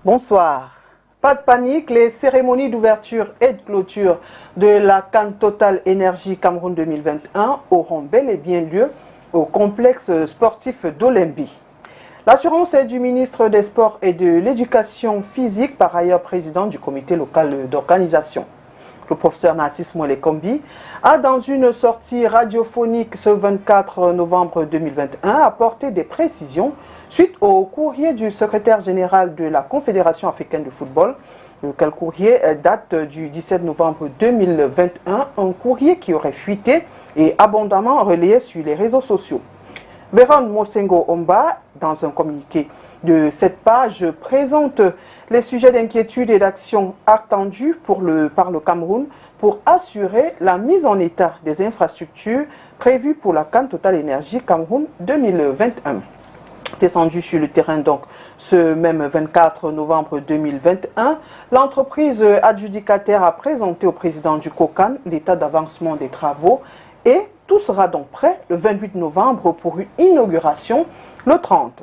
Bonsoir. Pas de panique, les cérémonies d'ouverture et de clôture de la CAN Total Énergie Cameroun 2021 auront bel et bien lieu au complexe sportif d'Olembi. L'assurance est du ministre des Sports et de l'Éducation physique, par ailleurs président du comité local d'organisation. Le professeur Narcisse Molekombi a, dans une sortie radiophonique ce 24 novembre 2021, apporté des précisions suite au courrier du secrétaire général de la Confédération africaine de football. Lequel courrier date du 17 novembre 2021, un courrier qui aurait fuité et abondamment relayé sur les réseaux sociaux. Véron Mosengo Omba, dans un communiqué de cette page, présente les sujets d'inquiétude et d'action attendus par le Cameroun pour assurer la mise en état des infrastructures prévues pour la CAN Total Énergie Cameroun 2021. Descendu sur le terrain donc ce même 24 novembre 2021, l'entreprise adjudicataire a présenté au président du COCAN l'état d'avancement des travaux et tout sera donc prêt le 28 novembre pour une inauguration le 30.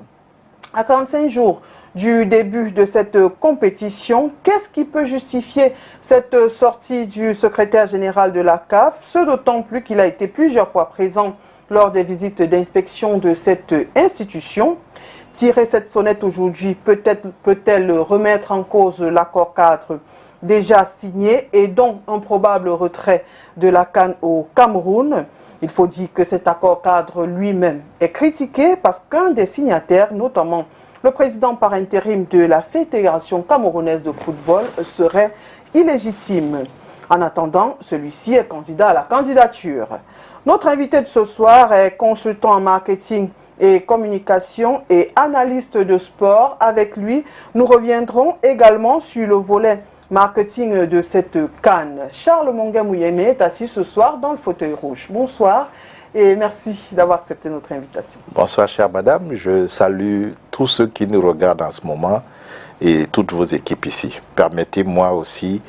À 45 jours du début de cette compétition, qu'est-ce qui peut justifier cette sortie du secrétaire général de la CAF? Ce d'autant plus qu'il a été plusieurs fois présent lors des visites d'inspection de cette institution. Tirer cette sonnette aujourd'hui peut-elle remettre en cause l'accord cadre déjà signé et donc un probable retrait de la CAN au Cameroun? Il faut dire que cet accord cadre lui-même est critiqué parce qu'un des signataires, notamment le président par intérim de la Fédération camerounaise de football, serait illégitime. En attendant, celui-ci est candidat à la candidature. Notre invité de ce soir est consultant en marketing et communication et analyste de sport. Avec lui, nous reviendrons également sur le volet marketing de cette CAN. Charles Monga-Mouyeme est assis ce soir dans le fauteuil rouge. Bonsoir et merci d'avoir accepté notre invitation. Bonsoir chère madame, je salue tous ceux qui nous regardent en ce moment et toutes vos équipes ici. Permettez-moi aussi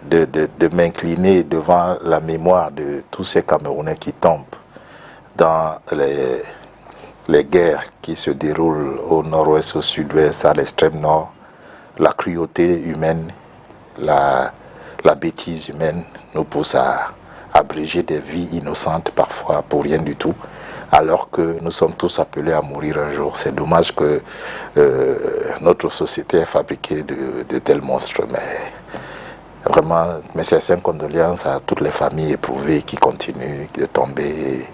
de m'incliner devant la mémoire de tous ces Camerounais qui tombent dans les guerres qui se déroulent au nord-ouest, au sud-ouest, à l'extrême nord, la cruauté humaine, la bêtise humaine nous pousse à abréger des vies innocentes parfois pour rien du tout, alors que nous sommes tous appelés à mourir un jour. C'est dommage que notre société ait fabriqué de tels monstres, mais vraiment, mes sincères condoléances à toutes les familles éprouvées qui continuent de tomber.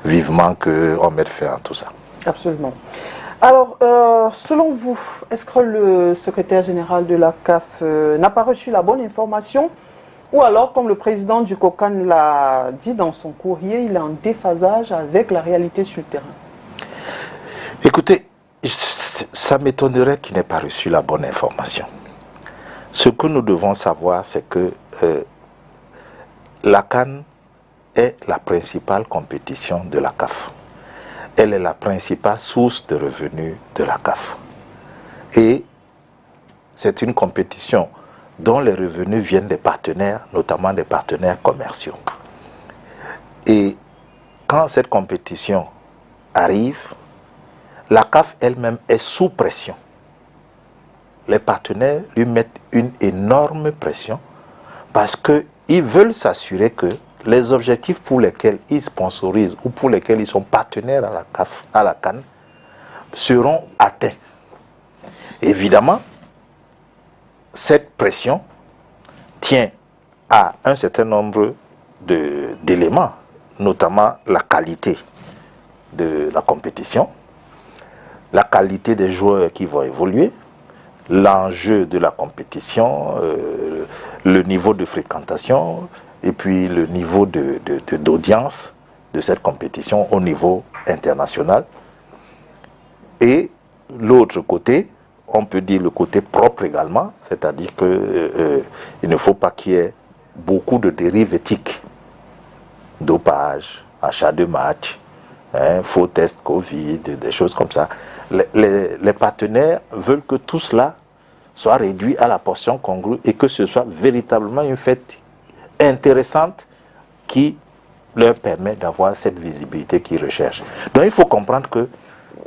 Vivement qu'on mette fin à tout ça. Absolument. Alors, selon vous, est-ce que le secrétaire général de la CAF n'a pas reçu la bonne information? Ou alors, comme le président du COCAN l'a dit dans son courrier, il est en déphasage avec la réalité sur le terrain? Écoutez, ça m'étonnerait qu'il n'ait pas reçu la bonne information. Ce que nous devons savoir, c'est que la CAN est la principale compétition de la CAF. Elle est la principale source de revenus de la CAF. Et c'est une compétition dont les revenus viennent des partenaires, notamment des partenaires commerciaux. Et quand cette compétition arrive, la CAF elle-même est sous pression. Les partenaires lui mettent une énorme pression parce qu'ils veulent s'assurer que les objectifs pour lesquels ils sponsorisent ou pour lesquels ils sont partenaires à la CAN seront atteints. Évidemment, cette pression tient à un certain nombre d'éléments, notamment la qualité de la compétition, la qualité des joueurs qui vont évoluer, l'enjeu de la compétition, le niveau de fréquentation, et puis le niveau d'audience de cette compétition au niveau international. Et l'autre côté, on peut dire le côté propre également, c'est-à-dire qu'il ne faut pas qu'il y ait beaucoup de dérives éthiques, dopage, achat de match, faux tests Covid, des choses comme ça. Les partenaires veulent que tout cela soit réduit à la portion congrue et que ce soit véritablement une fête intéressante qui leur permet d'avoir cette visibilité qu'ils recherchent. Donc il faut comprendre que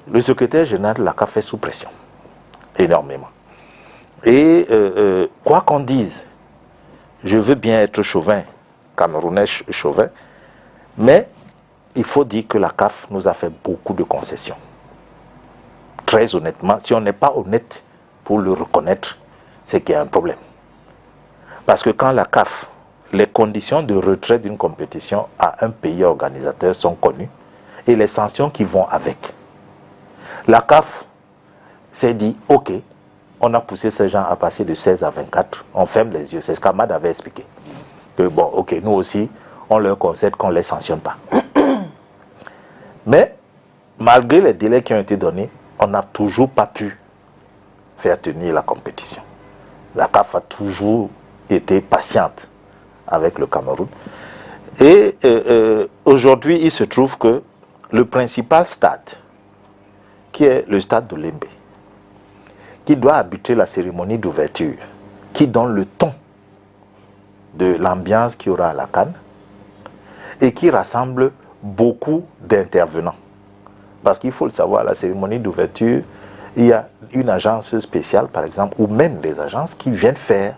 le secrétaire général de la CAF est sous pression, énormément. Et quoi qu'on dise, je veux bien être chauvin, camerounais chauvin, mais il faut dire que la CAF nous a fait beaucoup de concessions. Très honnêtement, si on n'est pas honnête pour le reconnaître, c'est qu'il y a un problème. Parce que quand la CAF, les conditions de retrait d'une compétition à un pays organisateur sont connues et les sanctions qui vont avec, la CAF s'est dit, ok, on a poussé ces gens à passer de 16 à 24, on ferme les yeux, c'est ce qu'Ahmad avait expliqué. Que bon, ok, nous aussi, on leur concède qu'on ne les sanctionne pas. Mais, malgré les délais qui ont été donnés, on n'a toujours pas pu faire tenir la compétition. La CAF a toujours été patiente avec le Cameroun. Et aujourd'hui, il se trouve que le principal stade, qui est le stade de Lembe, qui doit abriter la cérémonie d'ouverture, qui donne le ton de l'ambiance qu'il y aura à la CAN, et qui rassemble beaucoup d'intervenants. Parce qu'il faut le savoir, la cérémonie d'ouverture, il y a une agence spéciale, par exemple, ou même des agences qui viennent faire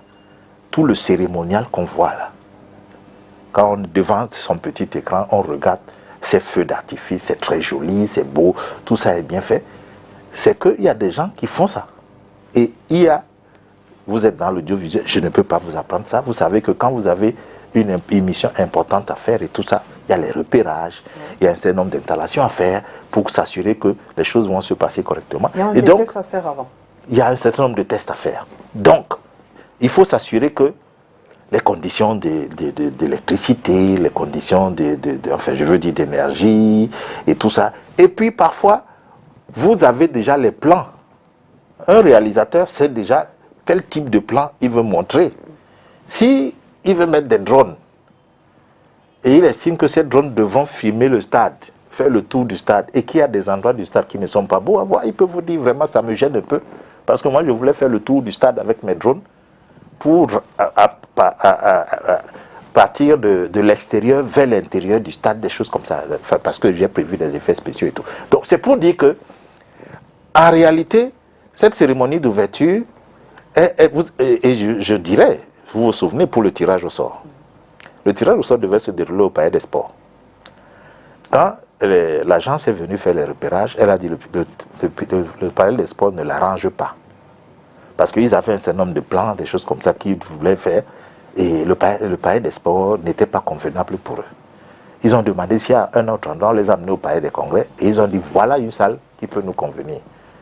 tout le cérémonial qu'on voit là. Quand on est devant son petit écran, on regarde ces feux d'artifice, c'est très joli, c'est beau, tout ça est bien fait. C'est qu'il y a des gens qui font ça. Et il y a, vous êtes dans l'audiovisuel, je ne peux pas vous apprendre ça. Vous savez que quand vous avez une émission importante à faire et tout ça, il y a les repérages, il y a un certain nombre d'installations à faire pour s'assurer que les choses vont se passer correctement. Il y a des tests à faire avant. Il y a un certain nombre de tests à faire. Donc, il faut s'assurer que les conditions d'électricité, les conditions enfin, je veux dire d'énergie et tout ça. Et puis, parfois, vous avez déjà les plans. Un réalisateur sait déjà quel type de plan il veut montrer. Si il veut mettre des drones, et il estime que ces drones devront filmer le stade, faire le tour du stade, et qu'il y a des endroits du stade qui ne sont pas beaux à voir, il peut vous dire vraiment ça me gêne un peu, parce que moi je voulais faire le tour du stade avec mes drones pour partir de l'extérieur vers l'intérieur du stade, des choses comme ça, enfin, parce que j'ai prévu des effets spéciaux et tout. Donc c'est pour dire que, en réalité, cette cérémonie d'ouverture, et je dirais, vous vous souvenez, pour le tirage au sort. Le tirage au sort devait se dérouler au Palais des Sports. Quand l'agence est venue faire les repérages, elle a dit le Palais des Sports ne l'arrange pas. Parce qu'ils avaient un certain nombre de plans, des choses comme ça qu'ils voulaient faire, et le Palais des Sports n'était pas convenable pour eux. Ils ont demandé s'il y a un autre endroit, on les a amenés au Palais des Congrès, et ils ont dit voilà une salle qui peut nous convenir.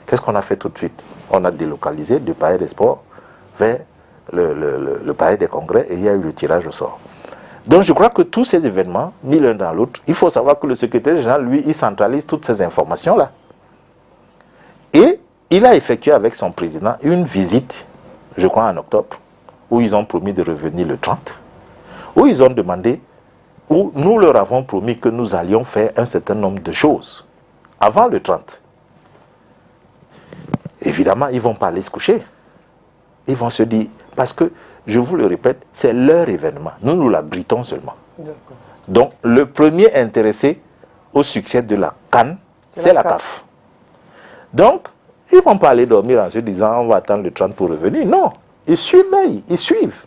Qu'est-ce qu'on a fait tout de suite? On a délocalisé du Palais des Sports vers le Palais des Congrès, et il y a eu le tirage au sort. Donc je crois que tous ces événements, mis l'un dans l'autre, il faut savoir que le secrétaire général, lui, il centralise toutes ces informations-là. Et il a effectué avec son président une visite, je crois en octobre, où ils ont promis de revenir le 30, où ils ont demandé, où nous leur avons promis que nous allions faire un certain nombre de choses avant le 30. Évidemment, ils ne vont pas aller se coucher. Ils vont se dire, parce que, je vous le répète, c'est leur événement. Nous l'abritons seulement. Donc, le premier intéressé au succès de la CAN, c'est la CAF. Donc, ils ne vont pas aller dormir en se disant, on va attendre le 30 pour revenir. Non, ils surveillent, ils suivent.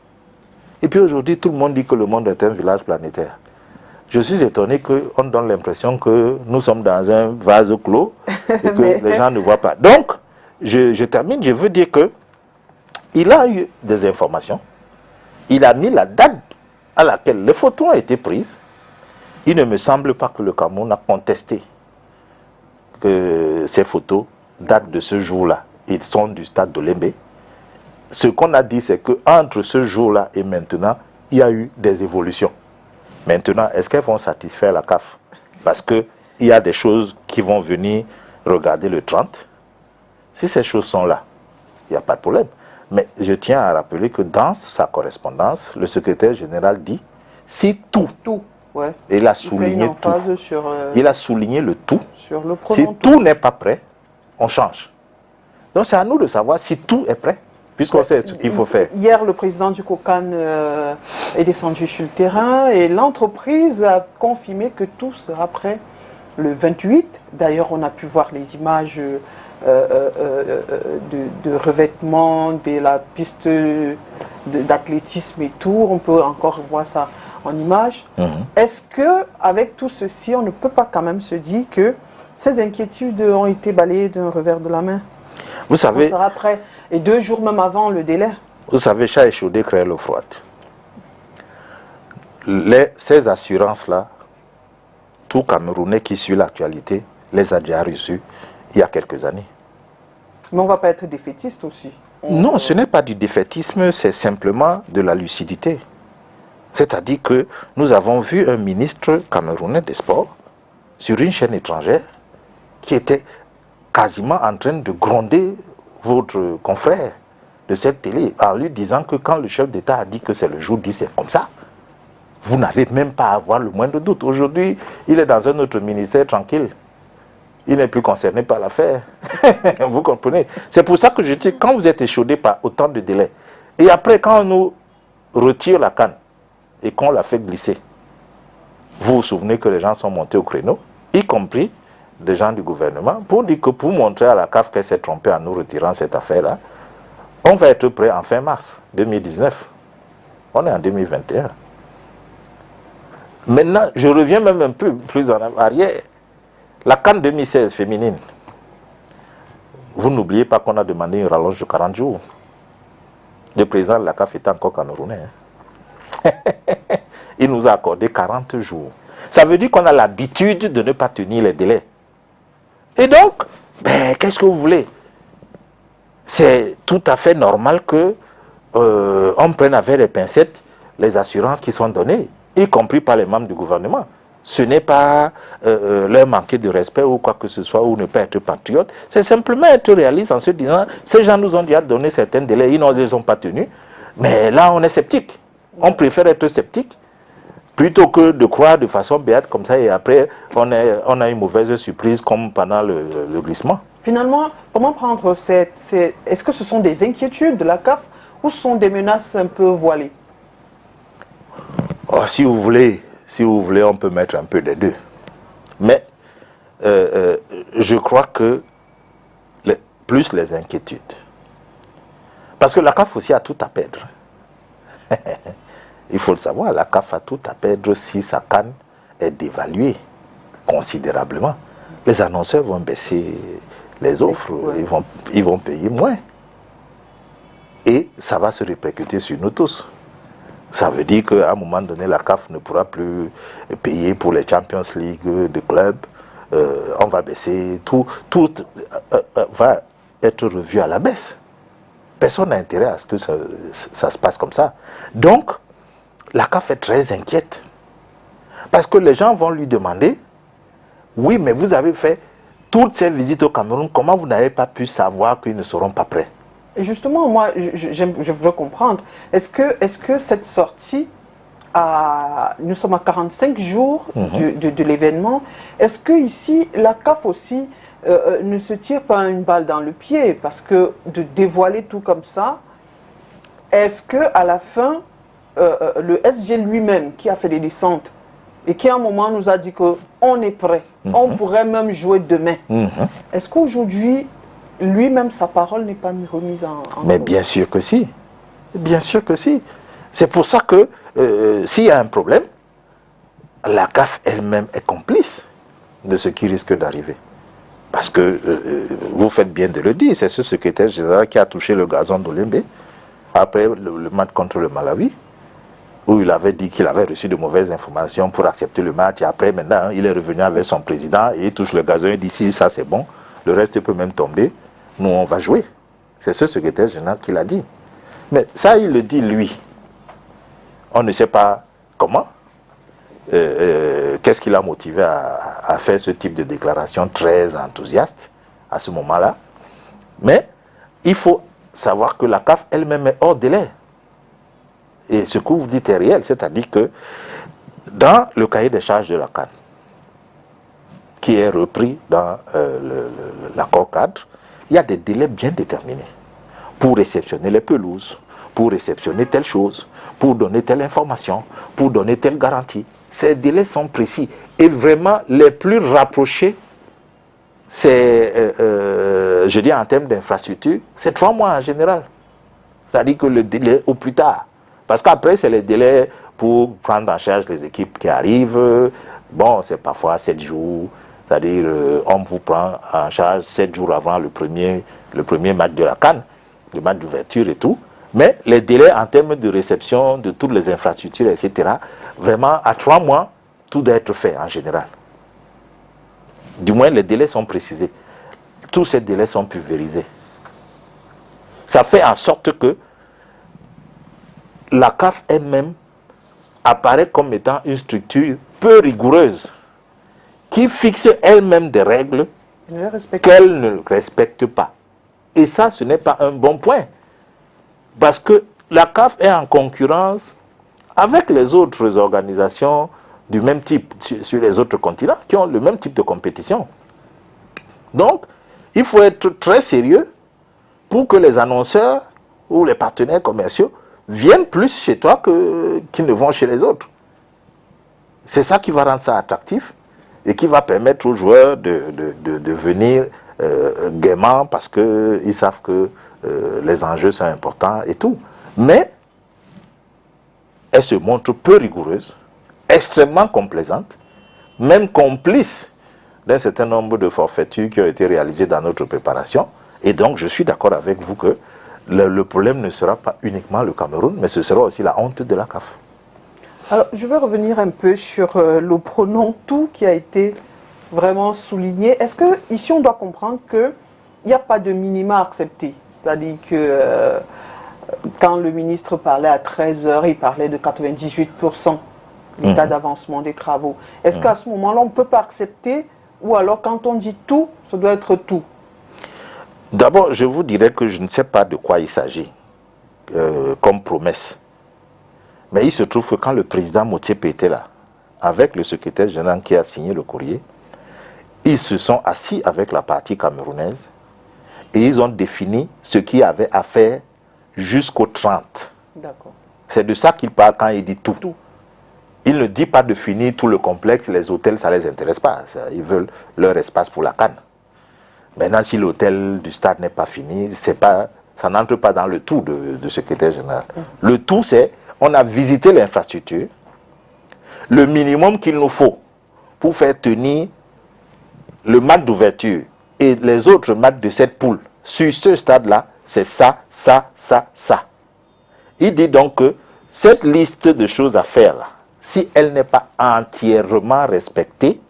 Et puis aujourd'hui, tout le monde dit que le monde est un village planétaire. Je suis étonné qu'on donne l'impression que nous sommes dans un vase clos et que les gens ne voient pas. Donc, je termine, je veux dire que il a eu des informations, il a mis la date à laquelle les photos ont été prises. Il ne me semble pas que le Cameroun a contesté que ces photos datent de ce jour-là. Ils sont du stade de Lembe. Ce qu'on a dit, c'est qu'entre ce jour-là et maintenant, il y a eu des évolutions. Maintenant, est-ce qu'elles vont satisfaire la CAF? Parce qu'il y a des choses qui vont venir regarder le 30. Si ces choses sont là, il n'y a pas de problème. Mais je tiens à rappeler que dans sa correspondance, le secrétaire général dit si tout, ouais. Il a souligné tout. Il a souligné le tout. Sur le si tout n'est pas prêt, on change. Donc c'est à nous de savoir si tout est prêt, puisqu'on sait ce qu'il faut faire. Hier, le président du COCAN est descendu sur le terrain et l'entreprise a confirmé que tout sera prêt le 28. D'ailleurs, on a pu voir les images de revêtement de la piste d'athlétisme et tout. On peut encore voir ça en image. Est-ce que avec tout ceci, on ne peut pas quand même se dire que ces inquiétudes ont été balayées d'un revers de la main? Vous savez, on sera prêt. Et 2 jours même avant le délai. Vous savez, chat échaudé crée l'eau froide. Ces assurances-là, tout Camerounais qui suit l'actualité les a déjà reçues il y a quelques années. Mais on ne va pas être défaitiste aussi. Non, ce n'est pas du défaitisme, c'est simplement de la lucidité. C'est-à-dire que nous avons vu un ministre camerounais des Sports sur une chaîne étrangère qui était quasiment en train de gronder votre confrère de cette télé en lui disant que quand le chef d'État a dit que c'est le jour 10, c'est comme ça. Vous n'avez même pas à avoir le moindre doute. Aujourd'hui, il est dans un autre ministère tranquille. Il n'est plus concerné par l'affaire. Vous comprenez? C'est pour ça que je dis, quand vous êtes échaudé par autant de délais, et après, quand on nous retire la canne et qu'on la fait glisser, vous vous souvenez que les gens sont montés au créneau, y compris des gens du gouvernement, pour dire que pour montrer à la CAF qu'elle s'est trompée en nous retirant cette affaire-là, on va être prêt en fin mars 2019. On est en 2021. Maintenant, je reviens même un peu plus en arrière. La CAN 2016 féminine, vous n'oubliez pas qu'on a demandé une rallonge de 40 jours. Le président de la CAF était encore camerounais. Il nous a accordé 40 jours. Ça veut dire qu'on a l'habitude de ne pas tenir les délais. Et donc, qu'est-ce que vous voulez? C'est tout à fait normal que on prenne avec les pincettes les assurances qui sont données, y compris par les membres du gouvernement. Ce n'est pas leur manquer de respect ou quoi que ce soit, ou ne pas être patriote. C'est simplement être réaliste en se disant, ces gens nous ont déjà donné certains délais, ils ne les ont pas tenus. Mais là, on est sceptique. On préfère être sceptique plutôt que de croire de façon béate comme ça et après, on a une mauvaise surprise comme pendant le glissement. Finalement, comment prendre est-ce que ce sont des inquiétudes de la CAF ou ce sont des menaces un peu voilées? Oh, si vous voulez, on peut mettre un peu des deux. Mais je crois que plus les inquiétudes. Parce que la CAF aussi a tout à perdre. Il faut le savoir, la CAF a tout à perdre si sa canne est dévaluée considérablement. Les annonceurs vont baisser les offres, ils vont payer moins. Et ça va se répercuter sur nous tous. Ça veut dire qu'à un moment donné, la CAF ne pourra plus payer pour les Champions League de clubs. On va baisser, tout va être revu à la baisse. Personne n'a intérêt à ce que ça se passe comme ça. Donc, la CAF est très inquiète. Parce que les gens vont lui demander, oui, mais vous avez fait toutes ces visites au Cameroun, comment vous n'avez pas pu savoir qu'ils ne seront pas prêts? Et justement, moi, je veux comprendre, est-ce que cette sortie, nous sommes à 45 jours de l'événement, est-ce que ici, la CAF aussi ne se tire pas une balle dans le pied? Parce que de dévoiler tout comme ça, est-ce qu'à la fin, le SG lui-même, qui a fait des descentes, et qui à un moment nous a dit qu'on est prêt, on pourrait même jouer demain, est-ce qu'aujourd'hui, lui-même, sa parole n'est pas remise en Mais cause? bien sûr que si. Bien sûr que si. C'est pour ça que s'il y a un problème, la CAF elle-même est complice de ce qui risque d'arriver. Parce que vous faites bien de le dire, c'est ce secrétaire général qui a touché le gazon d'Olembe après le match contre le Malawi, où il avait dit qu'il avait reçu de mauvaises informations pour accepter le match. Et après, maintenant, il est revenu avec son président et il touche le gazon et dit si ça c'est bon, le reste peut même tomber. Nous, on va jouer. C'est ce secrétaire général qui l'a dit. Mais ça, il le dit lui. On ne sait pas comment. Qu'est-ce qui l'a motivé à faire ce type de déclaration très enthousiaste à ce moment-là. Mais il faut savoir que la CAF elle-même est hors délai. Et ce que vous dites est réel. C'est-à-dire que dans le cahier des charges de la CAN, qui est repris dans l'accord cadre, il y a des délais bien déterminés pour réceptionner les pelouses, pour réceptionner telle chose, pour donner telle information, pour donner telle garantie. Ces délais sont précis et vraiment les plus rapprochés c'est, je dis en termes d'infrastructure, c'est 3 mois en général. C'est-à-dire que le délai au plus tard. Parce qu'après, c'est les délais pour prendre en charge les équipes qui arrivent. Bon, c'est parfois 7 jours. C'est-à-dire, on vous prend en charge 7 jours avant le premier match de la CAN, le match d'ouverture et tout. Mais les délais en termes de réception de toutes les infrastructures, etc., vraiment, à 3 mois, tout doit être fait en général. Du moins, les délais sont précisés. Tous ces délais sont pulvérisés. Ça fait en sorte que la CAF elle-même apparaît comme étant une structure peu rigoureuse, qui fixe elle-même des règles qu'elle ne respecte pas. Et ça, ce n'est pas un bon point. Parce que la CAF est en concurrence avec les autres organisations du même type sur les autres continents qui ont le même type de compétition. Donc, il faut être très sérieux pour que les annonceurs ou les partenaires commerciaux viennent plus chez toi qu'ils ne vont chez les autres. C'est ça qui va rendre ça attractif et qui va permettre aux joueurs de venir gaiement parce qu'ils savent que les enjeux sont importants et tout. Mais elle se montre peu rigoureuse, extrêmement complaisante, même complice d'un certain nombre de forfaitures qui ont été réalisées dans notre préparation. Et donc, je suis d'accord avec vous que le problème ne sera pas uniquement le Cameroun, mais ce sera aussi la honte de la CAF. Alors, je veux revenir un peu sur le pronom « tout » qui a été vraiment souligné. Est-ce qu'ici, on doit comprendre qu'il n'y a pas de minima accepté? C'est-à-dire que quand le ministre parlait à 13h, il parlait de 98% l'état d'avancement des travaux. Est-ce qu'à ce moment-là, on ne peut pas accepter? Ou alors, quand on dit tout, ça doit être tout? D'abord, je vous dirais que je ne sais pas de quoi il s'agit comme promesse. Mais il se trouve que quand le président Motsepe était là, avec le secrétaire général qui a signé le courrier, ils se sont assis avec la partie camerounaise et ils ont défini ce qu'il y avait à faire jusqu'au 30. D'accord. C'est de ça qu'il parle quand il dit tout. Il ne dit pas de finir tout le complexe, les hôtels, ça ne les intéresse pas. Ils veulent leur espace pour la CAN. Maintenant, si l'hôtel du stade n'est pas fini, ça n'entre pas dans le tout de secrétaire général. Le tout, c'est, on a visité l'infrastructure, le minimum qu'il nous faut pour faire tenir le match d'ouverture et les autres matchs de cette poule sur ce stade-là, c'est ça, ça, ça, ça. Il dit donc que cette liste de choses à faire là, si elle n'est pas entièrement respectée,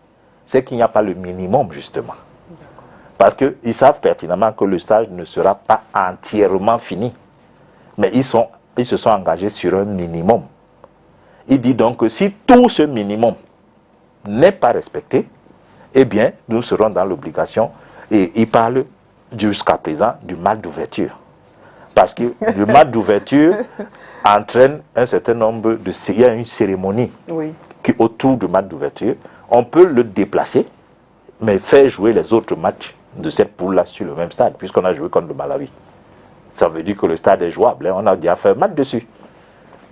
c'est qu'il n'y a pas le minimum justement. Parce qu'ils savent pertinemment que le stage ne sera pas entièrement fini. Mais ils se sont engagés sur un minimum. Il dit donc que si tout ce minimum n'est pas respecté, eh bien, nous serons dans l'obligation. Et il parle jusqu'à présent du match d'ouverture. Parce que le match d'ouverture entraîne un certain nombre de... Il y a une cérémonie qui autour du match d'ouverture. On peut le déplacer, mais faire jouer les autres matchs de cette poule-là sur le même stade, puisqu'on a joué contre le Malawi. Ça veut dire que le stade est jouable, hein, on a déjà fait un match dessus.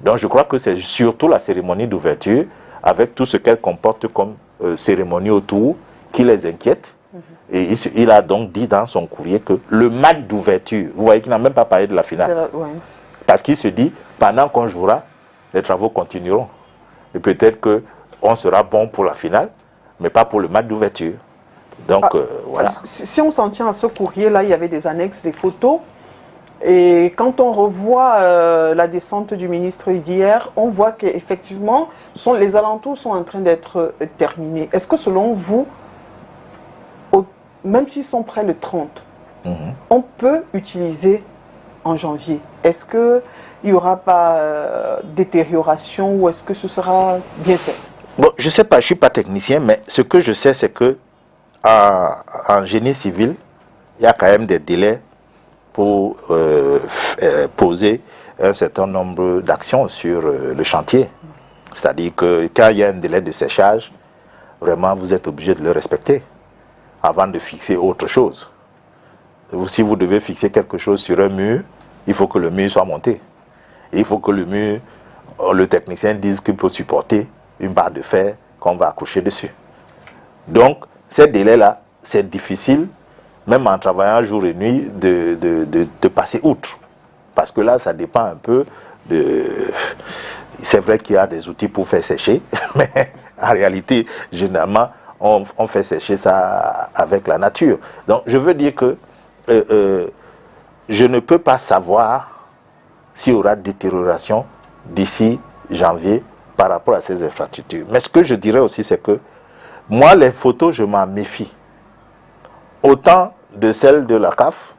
Donc je crois que c'est surtout la cérémonie d'ouverture, avec tout ce qu'elle comporte comme cérémonie autour, qui les inquiète. Et il a donc dit dans son courrier que le match d'ouverture, vous voyez qu'il n'a même pas parlé de la finale. Parce qu'il se dit, pendant qu'on jouera, les travaux continueront. Et peut-être qu'on sera bon pour la finale, mais pas pour le match d'ouverture. Donc, voilà. Si on s'en tient à ce courrier-là, il y avait des annexes, des photos. Et quand on revoit la descente du ministre d'hier, on voit qu'effectivement, les alentours sont en train d'être terminés. Est-ce que selon vous, même s'ils sont prêts le 30, on peut utiliser en janvier? Est-ce qu'il n'y aura pas détérioration ou est-ce que ce sera bien fait? Bon, je ne sais pas, je ne suis pas technicien, mais ce que je sais, c'est que en génie civil, il y a quand même des délais pour poser un certain nombre d'actions sur le chantier. C'est-à-dire que quand il y a un délai de séchage, vraiment vous êtes obligé de le respecter avant de fixer autre chose. Si vous devez fixer quelque chose sur un mur, il faut que le mur soit monté. Et il faut que le mur, le technicien dise qu'il peut supporter une barre de fer qu'on va accrocher dessus. Donc, ces délais-là, c'est difficile, même en travaillant jour et nuit, de passer outre. Parce que là, ça dépend un peu de... C'est vrai qu'il y a des outils pour faire sécher, mais en réalité, généralement, on fait sécher ça avec la nature. Donc, je veux dire que je ne peux pas savoir s'il y aura détérioration d'ici janvier par rapport à ces infrastructures. Mais ce que je dirais aussi, c'est que moi, les photos, je m'en méfie. Autant de celles de la CAF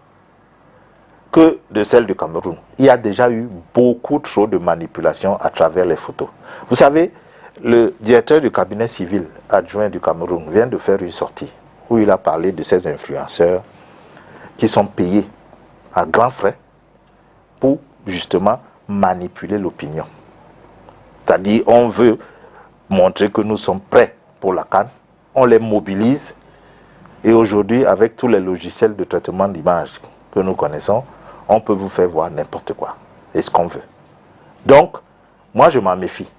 que de celles du Cameroun. Il y a déjà eu beaucoup trop de manipulations à travers les photos. Vous savez, le directeur du cabinet civil adjoint du Cameroun vient de faire une sortie où il a parlé de ces influenceurs qui sont payés à grands frais pour justement manipuler l'opinion. C'est-à-dire, on veut montrer que nous sommes prêts pour la CAN, on les mobilise, et aujourd'hui, avec tous les logiciels de traitement d'image que nous connaissons, on peut vous faire voir n'importe quoi, et ce qu'on veut. Donc, moi, je m'en méfie.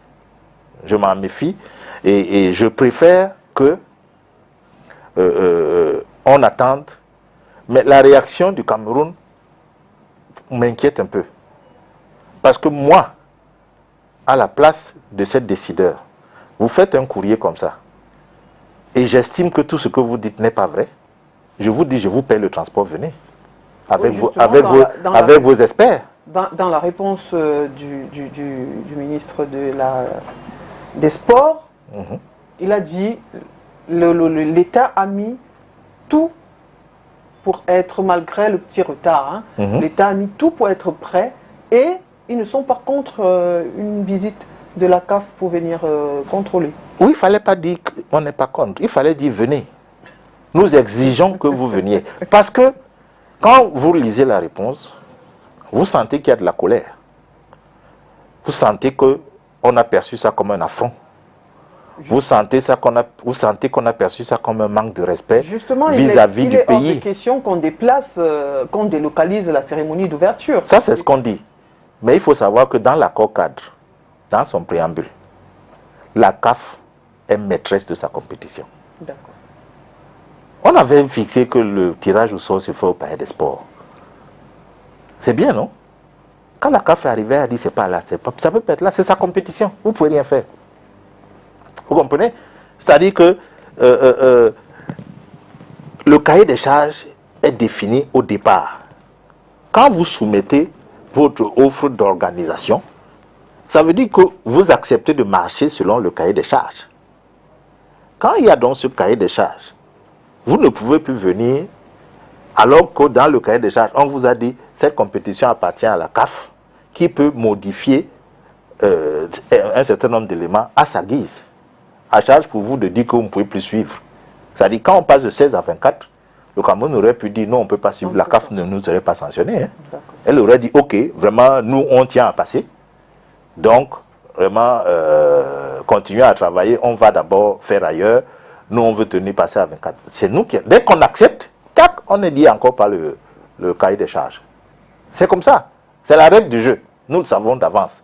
Je m'en méfie, et je préfère que on attende. Mais la réaction du Cameroun m'inquiète un peu. Parce que moi, à la place de cette décideur, vous faites un courrier comme ça, et j'estime que tout ce que vous dites n'est pas vrai, je vous dis, je vous paye le transport, venez. Avec, Oui, avec vos experts. Dans la réponse du ministre des Sports, il a dit l'État a mis tout pour être, malgré le petit retard, l'État a mis tout pour être prêt, et ils ne sont pas contre une visite de la CAF pour venir contrôler. Oui, il ne fallait pas dire qu'on n'est pas contre, il fallait dire venez. Nous exigeons que vous veniez. Parce que quand vous lisez la réponse, vous sentez qu'il y a de la colère. Vous sentez qu'on a perçu ça comme un affront. Vous sentez qu'on a perçu ça comme un manque de respect vis-à-vis du pays. Il est hors de question qu'on déplace, qu'on délocalise la cérémonie d'ouverture. Ça, c'est ce qu'on dit. Mais il faut savoir que dans l'accord cadre, dans son préambule, la CAF est maîtresse de sa compétition. D'accord. On avait fixé que le tirage au sort se fait au palais des sports. C'est bien, non? Quand la CAF est arrivée, elle a dit c'est pas là, ça peut pas être là, c'est sa compétition, vous ne pouvez rien faire. Vous comprenez? C'est-à-dire que le cahier des charges est défini au départ. Quand vous soumettez votre offre d'organisation, ça veut dire que vous acceptez de marcher selon le cahier des charges. Quand il y a donc ce cahier des charges, vous ne pouvez plus venir, alors que dans le cahier des charges, on vous a dit cette compétition appartient à la CAF, qui peut modifier un certain nombre d'éléments à sa guise. À charge pour vous de dire que vous ne pouvez plus suivre. C'est-à-dire, quand on passe de 16 à 24, le Cameroun aurait pu dire non, on ne peut pas suivre. La CAF ne nous aurait pas sanctionné. Hein. Elle aurait dit ok, vraiment, nous, on tient à passer. Donc, vraiment, continuer à travailler, on va d'abord faire ailleurs. Nous, on veut tenir passer à 24. C'est nous qui... Dès qu'on accepte, tac, on est lié encore par le cahier des charges. C'est comme ça. C'est la règle du jeu. Nous le savons d'avance.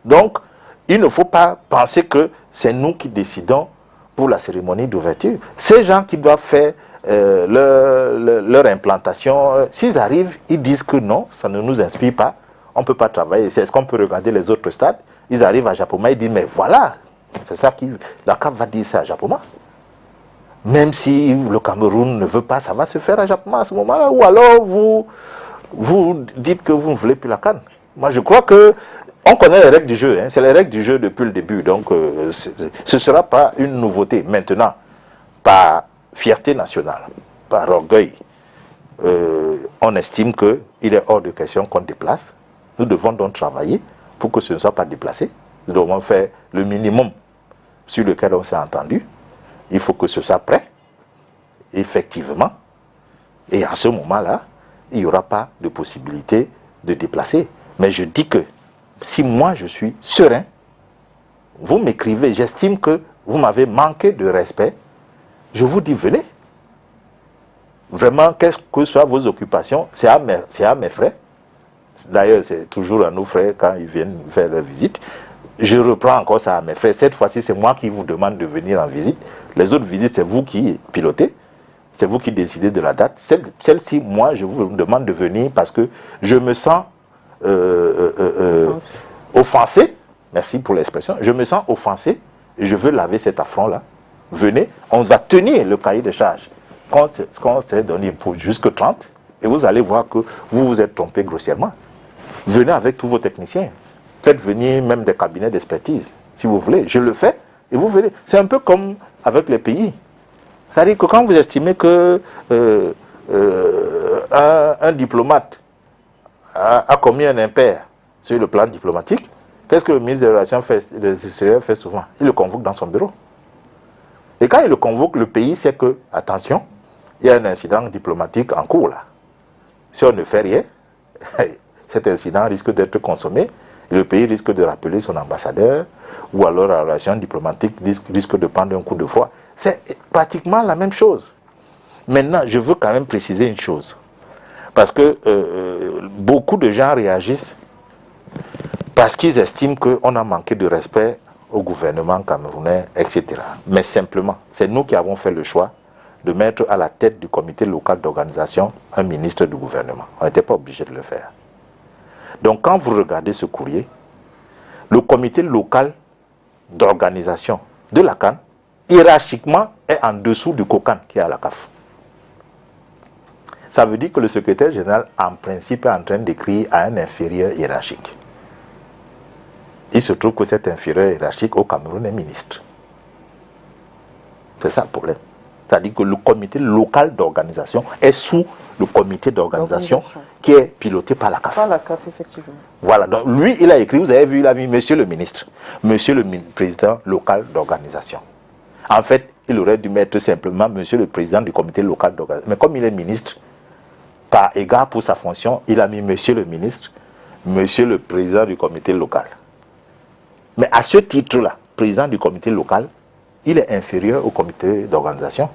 Donc, il ne faut pas penser que c'est nous qui décidons pour la cérémonie d'ouverture. Ces gens qui doivent faire leur implantation, s'ils arrivent, ils disent que non, ça ne nous inspire pas, on ne peut pas travailler. Est-ce qu'on peut regarder les autres stades? Ils arrivent à Japoma, ils disent, mais voilà, c'est ça qui... La CAF va dire ça à Japoma. Même si le Cameroun ne veut pas, ça va se faire à Japoma à ce moment-là. Ou alors vous dites que vous ne voulez plus la CAN. Moi, je crois que on connaît les règles du jeu. Hein. C'est les règles du jeu depuis le début. Donc, ce ne sera pas une nouveauté. Maintenant, par fierté nationale, par orgueil, on estime qu'il est hors de question qu'on déplace. Nous devons donc travailler pour que ce ne soit pas déplacé. Nous devons faire le minimum sur lequel on s'est entendu. Il faut que ce soit prêt, effectivement. Et à ce moment-là, il n'y aura pas de possibilité de déplacer. Mais je dis que si moi je suis serein, vous m'écrivez, j'estime que vous m'avez manqué de respect, je vous dis venez. Vraiment, quelles que soient vos occupations, c'est à mes frais. D'ailleurs, c'est toujours à nos frères quand ils viennent faire leur visite. Je reprends encore ça à mes frères. Cette fois-ci, c'est moi qui vous demande de venir en visite. Les autres visites, c'est vous qui pilotez. c'est vous qui décidez de la date. Celle-ci, moi, je vous demande de venir parce que je me sens offensé. Merci pour l'expression. Je me sens offensé et je veux laver cet affront-là. Venez, on va tenir le cahier de charges qu'on s'est donné pour jusque 30 et vous allez voir que vous vous êtes trompé grossièrement. Venez avec tous vos techniciens. Faites venir même des cabinets d'expertise, si vous voulez. Je le fais et vous venez. C'est un peu comme avec les pays. C'est-à-dire que quand vous estimez que un diplomate a commis un impair sur le plan diplomatique, qu'est-ce que le ministre des Relations extérieures fait souvent? Il le convoque dans son bureau. Et quand il le convoque, le pays sait que, attention, il y a un incident diplomatique en cours là. Si on ne fait rien, cet incident risque d'être consommé, et le pays risque de rappeler son ambassadeur, ou alors la relation diplomatique risque de prendre un coup de foi. C'est pratiquement la même chose. Maintenant, je veux quand même préciser une chose. Parce que beaucoup de gens réagissent parce qu'ils estiment qu'on a manqué de respect au gouvernement camerounais, etc. Mais simplement, c'est nous qui avons fait le choix de mettre à la tête du comité local d'organisation un ministre du gouvernement. On n'était pas obligé de le faire. Donc quand vous regardez ce courrier, le comité local d'organisation de la CAN, hiérarchiquement, est en dessous du COCAN qui est à la CAF. Ça veut dire que le secrétaire général, en principe, est en train d'écrire à un inférieur hiérarchique. Il se trouve que cet inférieur hiérarchique au Cameroun est ministre. C'est ça le problème. C'est-à-dire que le comité local d'organisation est sous le comité d'organisation qui est piloté par la CAF. Par la CAF, effectivement. Voilà, donc lui, il a écrit, vous avez vu, il a mis Monsieur le ministre, Monsieur le président local d'organisation. En fait, il aurait dû mettre simplement Monsieur le président du comité local d'organisation. Mais comme il est ministre, par égard pour sa fonction, il a mis Monsieur le ministre, Monsieur le président du comité local. Mais à ce titre-là, président du comité local, il est inférieur au comité d'organisation.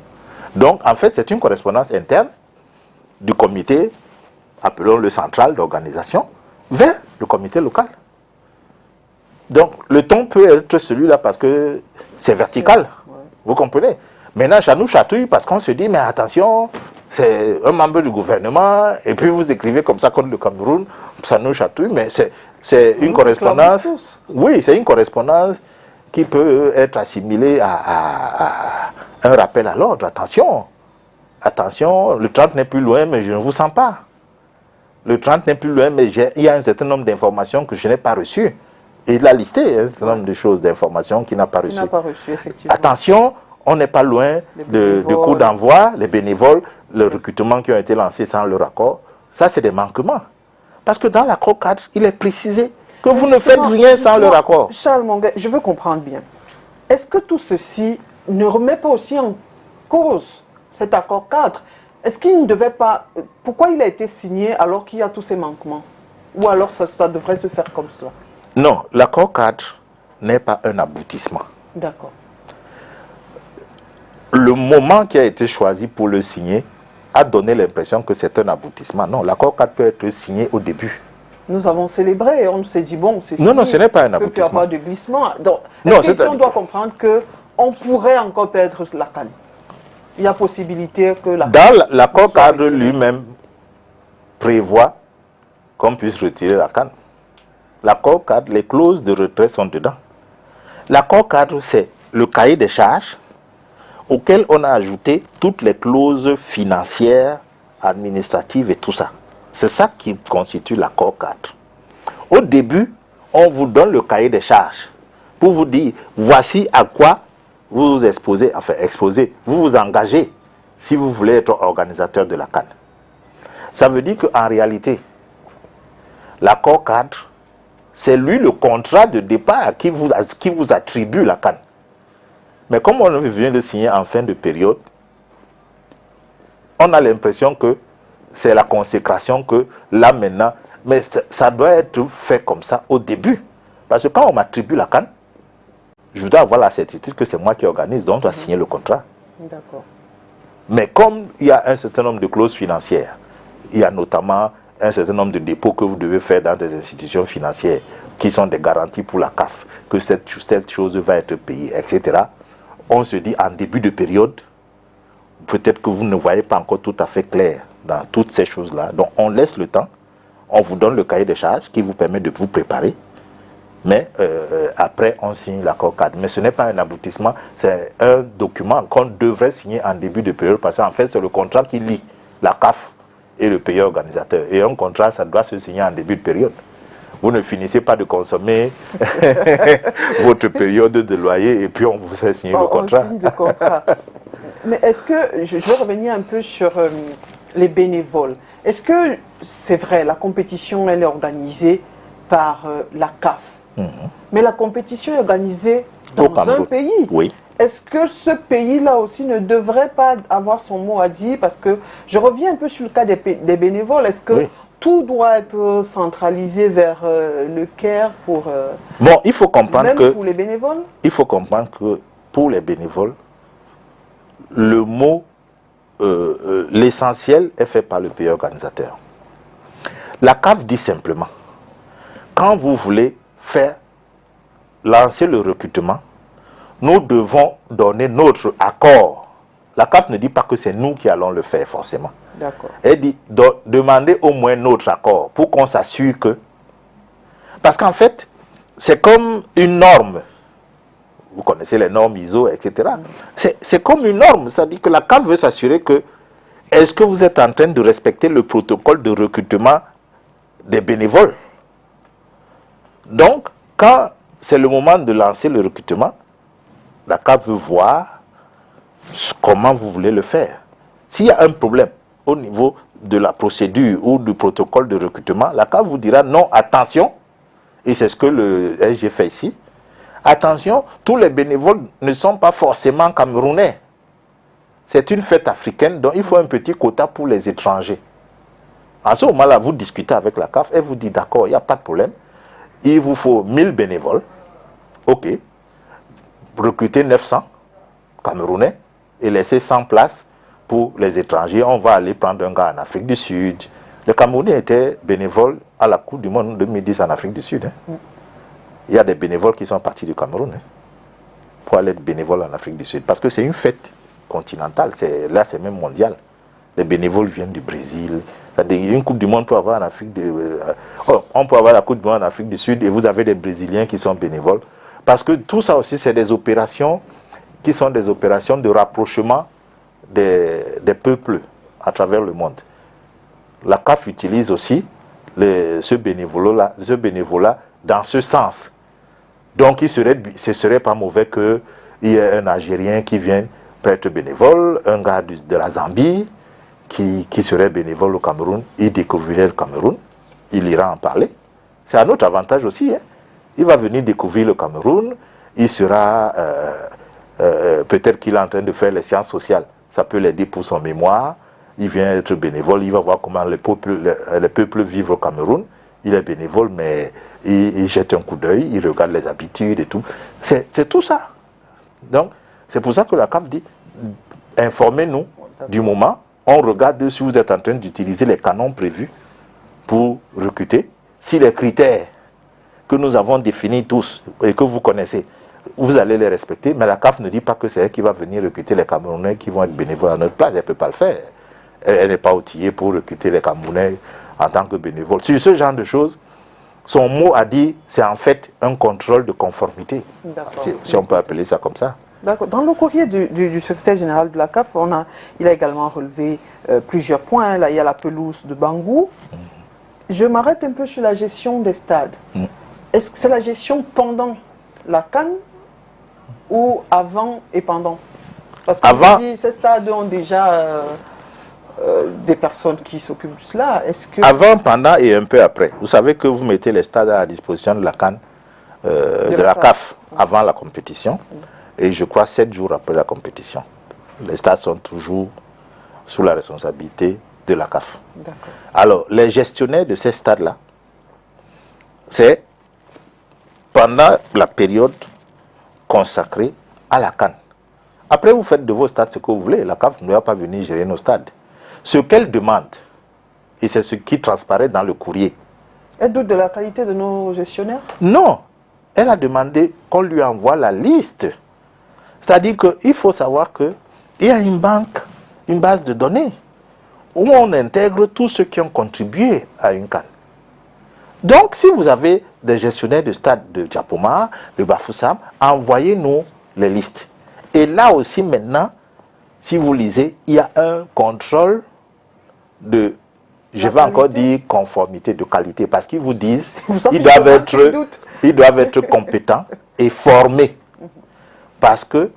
Donc, en fait, c'est une correspondance interne du comité, appelons-le central d'organisation, vers le comité local. Donc, le ton peut être celui-là parce que c'est vertical. Ouais. Vous comprenez? Maintenant, ça nous chatouille parce qu'on se dit, mais attention, c'est un membre du gouvernement, et puis vous écrivez comme ça contre le Cameroun, ça nous chatouille, mais c'est une correspondance. Oui, c'est une correspondance qui peut être assimilée à un rappel à l'ordre. Attention, attention, le 30 n'est plus loin, mais je ne vous sens pas. Le 30 n'est plus loin, mais il y a un certain nombre d'informations que je n'ai pas reçues. Et il a listé un certain nombre de choses, d'informations qu'il n'a pas reçues. Effectivement. Attention, on n'est pas loin du coup d'envoi, les bénévoles, le recrutement qui ont été lancés sans leur accord. Ça, c'est des manquements. Parce que dans l'accord cadre, il est précisé que vous ne faites rien sans leur accord. Charles Monguet, je veux comprendre bien. Est-ce que tout ceci ne remet pas aussi en cause cet accord cadre? Est-ce qu'il ne devait pas... Pourquoi il a été signé alors qu'il y a tous ces manquements? Ou alors ça devrait se faire comme cela? Non, l'accord cadre n'est pas un aboutissement. D'accord. Le moment qui a été choisi pour le signer a donné l'impression que c'est un aboutissement. Non, l'accord cadre peut être signé au début. Nous avons célébré et on s'est dit, bon, c'est fini. Non, non, ce n'est pas un aboutissement. Il peut y avoir de glissement. Donc, on doit comprendre qu'on pourrait encore perdre la CAN. Il y a possibilité que la CAN... Dans l'accord cadre lui-même prévoit qu'on puisse retirer la CAN. L'accord cadre, les clauses de retrait sont dedans. L'accord cadre, c'est le cahier des charges auquel on a ajouté toutes les clauses financières, administratives et tout ça. C'est ça qui constitue l'accord cadre. Au début, on vous donne le cahier des charges pour vous dire, voici à quoi vous vous exposez, vous vous engagez si vous voulez être organisateur de la CAN. Ça veut dire qu'en réalité, l'accord cadre, c'est lui le contrat de départ qui vous attribue la CAN. Mais comme on vient de signer en fin de période, on a l'impression que c'est la consécration que là maintenant, mais ça doit être fait comme ça au début. Parce que quand on m'attribue la CAN, je dois avoir la certitude que c'est moi qui organise, donc je dois signer le contrat. D'accord. Mais comme il y a un certain nombre de clauses financières, il y a notamment un certain nombre de dépôts que vous devez faire dans des institutions financières qui sont des garanties pour la CAF, que cette chose va être payée, etc. On se dit en début de période, peut-être que vous ne voyez pas encore tout à fait clair dans toutes ces choses-là. Donc on laisse le temps, on vous donne le cahier de charges qui vous permet de vous préparer, mais après on signe l'accord cadre. Mais ce n'est pas un aboutissement, c'est un document qu'on devrait signer en début de période, parce qu'en fait c'est le contrat qui lie la CAF et le pays organisateur. Et un contrat, ça doit se signer en début de période. Vous ne finissez pas de consommer votre période de loyer et puis on vous fait signer le contrat. On signe le contrat. Mais est-ce que, je vais revenir un peu sur les bénévoles. Est-ce que c'est vrai, la compétition, elle est organisée par la CAF, mais la compétition est organisée dans un pays. Oui. Est-ce que ce pays-là aussi ne devrait pas avoir son mot à dire? Parce que je reviens un peu sur le cas des bénévoles. Est-ce que tout doit être centralisé vers le Caire pour... bon, il faut comprendre même que... pour les bénévoles? Il faut comprendre que pour les bénévoles, le mot, l'essentiel est fait par le pays organisateur. La CAF dit simplement, quand vous voulez lancer le recrutement, nous devons donner notre accord. La CAF ne dit pas que c'est nous qui allons le faire forcément. D'accord. Elle dit demandez au moins notre accord pour qu'on s'assure que... Parce qu'en fait, c'est comme une norme. Vous connaissez les normes ISO, etc. C'est comme une norme. C'est-à-dire que la CAF veut s'assurer que est-ce que vous êtes en train de respecter le protocole de recrutement des bénévoles? Donc, quand c'est le moment de lancer le recrutement, la CAF veut voir comment vous voulez le faire. S'il y a un problème au niveau de la procédure ou du protocole de recrutement, la CAF vous dira non, attention, et c'est ce que le SG fait ici, attention, tous les bénévoles ne sont pas forcément camerounais. C'est une fête africaine, donc il faut un petit quota pour les étrangers. En ce moment-là, vous discutez avec la CAF, elle vous dit d'accord, il n'y a pas de problème, il vous faut 1000 bénévoles, ok, recruter 900 Camerounais et laisser 100 places pour les étrangers. On va aller prendre un gars en Afrique du Sud. Le Camerounais était bénévole à la Coupe du Monde 2010 en Afrique du Sud. Il y a des bénévoles qui sont partis du Cameroun pour aller être bénévoles en Afrique du Sud. Parce que c'est une fête continentale. Là, c'est même mondial. Les bénévoles viennent du Brésil. Une Coupe du Monde peut avoir en Afrique on peut avoir la Coupe du Monde en Afrique du Sud et vous avez des Brésiliens qui sont bénévoles. Parce que tout ça aussi, c'est des opérations qui sont des opérations de rapprochement des peuples à travers le monde. La CAF utilise aussi ce bénévolat dans ce sens. Donc, ce ne serait pas mauvais qu'il y ait un Algérien qui vienne être bénévole, un gars de la Zambie qui serait bénévole au Cameroun, il découvrirait le Cameroun, il ira en parler. C'est un autre avantage aussi, hein. Il va venir découvrir le Cameroun, il sera, peut-être qu'il est en train de faire les sciences sociales, ça peut l'aider pour son mémoire, il vient être bénévole, il va voir comment les peuples vivent au Cameroun, il est bénévole, mais il jette un coup d'œil, il regarde les habitudes et tout. C'est tout ça. Donc, c'est pour ça que la CAF dit, informez-nous du moment, on regarde si vous êtes en train d'utiliser les canons prévus pour recruter, si les critères que nous avons définis tous et que vous connaissez, vous allez les respecter, mais la CAF ne dit pas que c'est elle qui va venir recruter les Camerounais qui vont être bénévoles à notre place, elle ne peut pas le faire. Elle n'est pas outillée pour recruter les Camerounais en tant que bénévoles. Sur ce genre de choses, son mot à dire, c'est en fait un contrôle de conformité, si on peut appeler ça comme ça. D'accord. Dans le courrier du secrétaire général de la CAF, il a également relevé plusieurs points. Là, il y a la pelouse de Bangou. Je m'arrête un peu sur la gestion des stades. Est-ce que c'est la gestion pendant la CAN ou avant et pendant? Parce que ces stades ont déjà des personnes qui s'occupent de cela. Avant, pendant et un peu après. Vous savez que vous mettez les stades à la disposition de la CAN, de la CAF, avant la compétition. Et je crois 7 jours après la compétition. Les stades sont toujours sous la responsabilité de la CAF. Alors, les gestionnaires de ces stades-là, c'est pendant la période consacrée à la CAN. Après, vous faites de vos stades ce que vous voulez. La CAF ne va pas venir gérer nos stades. Ce qu'elle demande, et c'est ce qui transparaît dans le courrier. Elle doute de la qualité de nos gestionnaires? Non. Elle a demandé qu'on lui envoie la liste. C'est-à-dire qu'il faut savoir qu'il y a une banque une base de données où on intègre tous ceux qui ont contribué à une CAN. Donc, si vous avez des gestionnaires de stade de Diapoma, de Bafoussam, envoyez-nous les listes. Et là aussi, maintenant, si vous lisez, il y a un contrôle de, je vais encore dire conformité, de qualité, parce qu'ils vous disent qu'ils doivent être compétents et formés. Parce que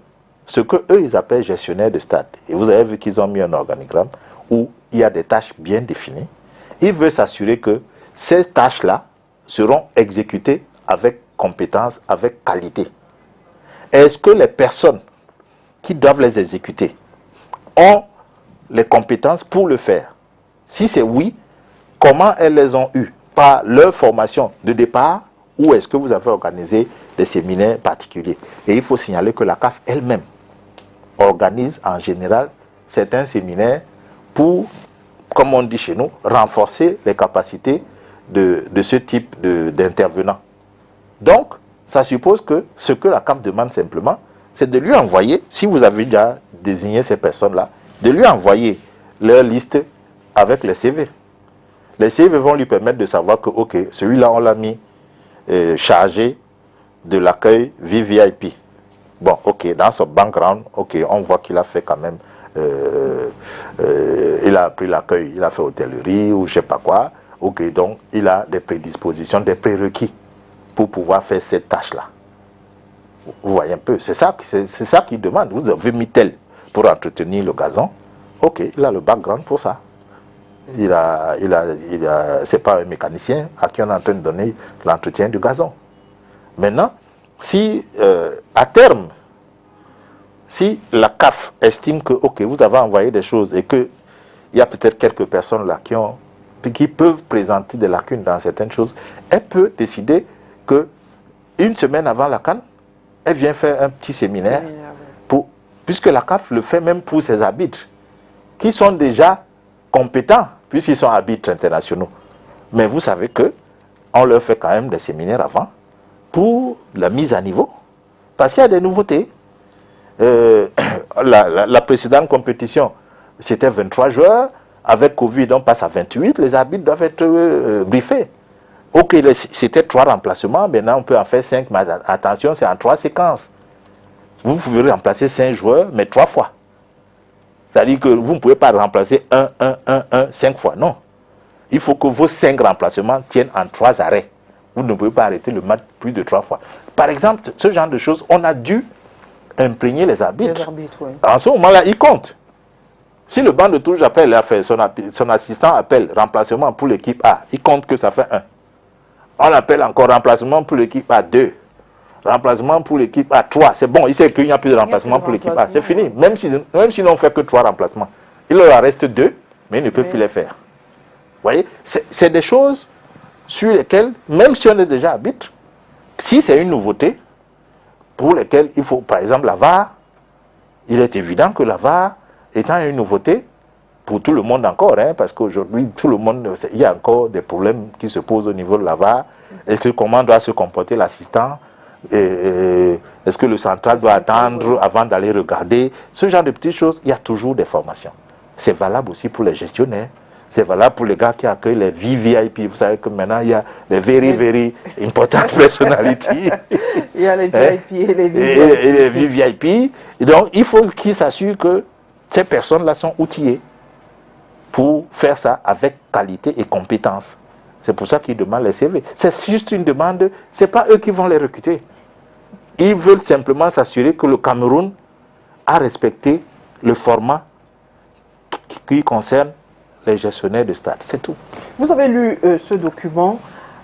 ce que eux ils appellent gestionnaire de stade, et vous avez vu qu'ils ont mis un organigramme où il y a des tâches bien définies, ils veulent s'assurer que ces tâches-là seront exécutées avec compétence, avec qualité. Est-ce que les personnes qui doivent les exécuter ont les compétences pour le faire? Si c'est oui, comment elles les ont eues? Par leur formation de départ, ou est-ce que vous avez organisé des séminaires particuliers? Et il faut signaler que la CAF elle-même organise en général certains séminaires pour, comme on dit chez nous, renforcer les capacités de ce type d'intervenants. Donc, ça suppose que ce que la CAF demande simplement, c'est de lui envoyer, si vous avez déjà désigné ces personnes-là, de lui envoyer leur liste avec les CV. Les CV vont lui permettre de savoir que, ok, celui-là, on l'a mis chargé de l'accueil VVIP. Bon, ok, dans son background, ok, on voit qu'il a fait quand même, il a pris l'accueil, il a fait hôtellerie ou je sais pas quoi. Ok, donc il a des prédispositions, des prérequis pour pouvoir faire cette tâche-là. Vous voyez un peu, c'est ça qu'il demande. Vous avez mis tel pour entretenir le gazon. Ok, il a le background pour ça. C'est pas un mécanicien à qui on est en train de donner l'entretien du gazon. Maintenant, si à terme, si la CAF estime que, ok, vous avez envoyé des choses et qu'il y a peut-être quelques personnes là qui peuvent présenter des lacunes dans certaines choses, elle peut décider que une semaine avant la CAN, elle vient faire un petit séminaire, puisque la CAF le fait même pour ses arbitres, qui sont déjà compétents, puisqu'ils sont arbitres internationaux. Mais vous savez qu'on leur fait quand même des séminaires avant, pour la mise à niveau, parce qu'il y a des nouveautés. La précédente compétition, c'était 23 joueurs, avec Covid, on passe à 28, les arbitres doivent être briefés. Ok, c'était 3 remplacements, maintenant on peut en faire 5, mais attention, c'est en 3 séquences. Vous pouvez remplacer 5 joueurs, mais 3 fois. C'est-à-dire que vous ne pouvez pas remplacer 5 fois, non. Il faut que vos 5 remplacements tiennent en 3 arrêts. Vous ne pouvez pas arrêter le match plus de 3 fois. Par exemple, ce genre de choses, on a dû imprégner les arbitres. Oui. En ce moment-là, ils comptent. Si le banc de touche appelle, son assistant appelle remplacement pour l'équipe A, il compte que ça fait 1. On appelle encore remplacement pour l'équipe A 2. Remplacement pour l'équipe A 3. C'est bon, il sait qu'il n'y a plus de remplacement pour l'équipe A. C'est fini. Même si n'ont fait que 3 remplacements. Il leur reste 2, mais ils ne peuvent plus les faire. Vous voyez, c'est des choses sur lesquelles, même si on est déjà arbitre, si c'est une nouveauté, pour lesquelles il faut, par exemple, la VAR, il est évident que la VAR, étant une nouveauté, pour tout le monde encore, hein, parce qu'aujourd'hui, tout le monde, il y a encore des problèmes qui se posent au niveau de la VAR. Est-ce que comment doit se comporter l'assistant? Est-ce que le central doit attendre avant d'aller regarder? Ce genre de petites choses, il y a toujours des formations. C'est valable aussi pour les gestionnaires. C'est valable pour les gars qui accueillent les VVIP. Vous savez que maintenant, il y a les very important personalities. Il y a les VIP et les VVIP. Et les VVIP. Et donc, il faut qu'ils s'assurent que ces personnes-là sont outillées pour faire ça avec qualité et compétence. C'est pour ça qu'ils demandent les CV. C'est juste une demande, ce n'est pas eux qui vont les recruter. Ils veulent simplement s'assurer que le Cameroun a respecté le format qui concerne les gestionnaires de stade. C'est tout. Vous avez lu ce document,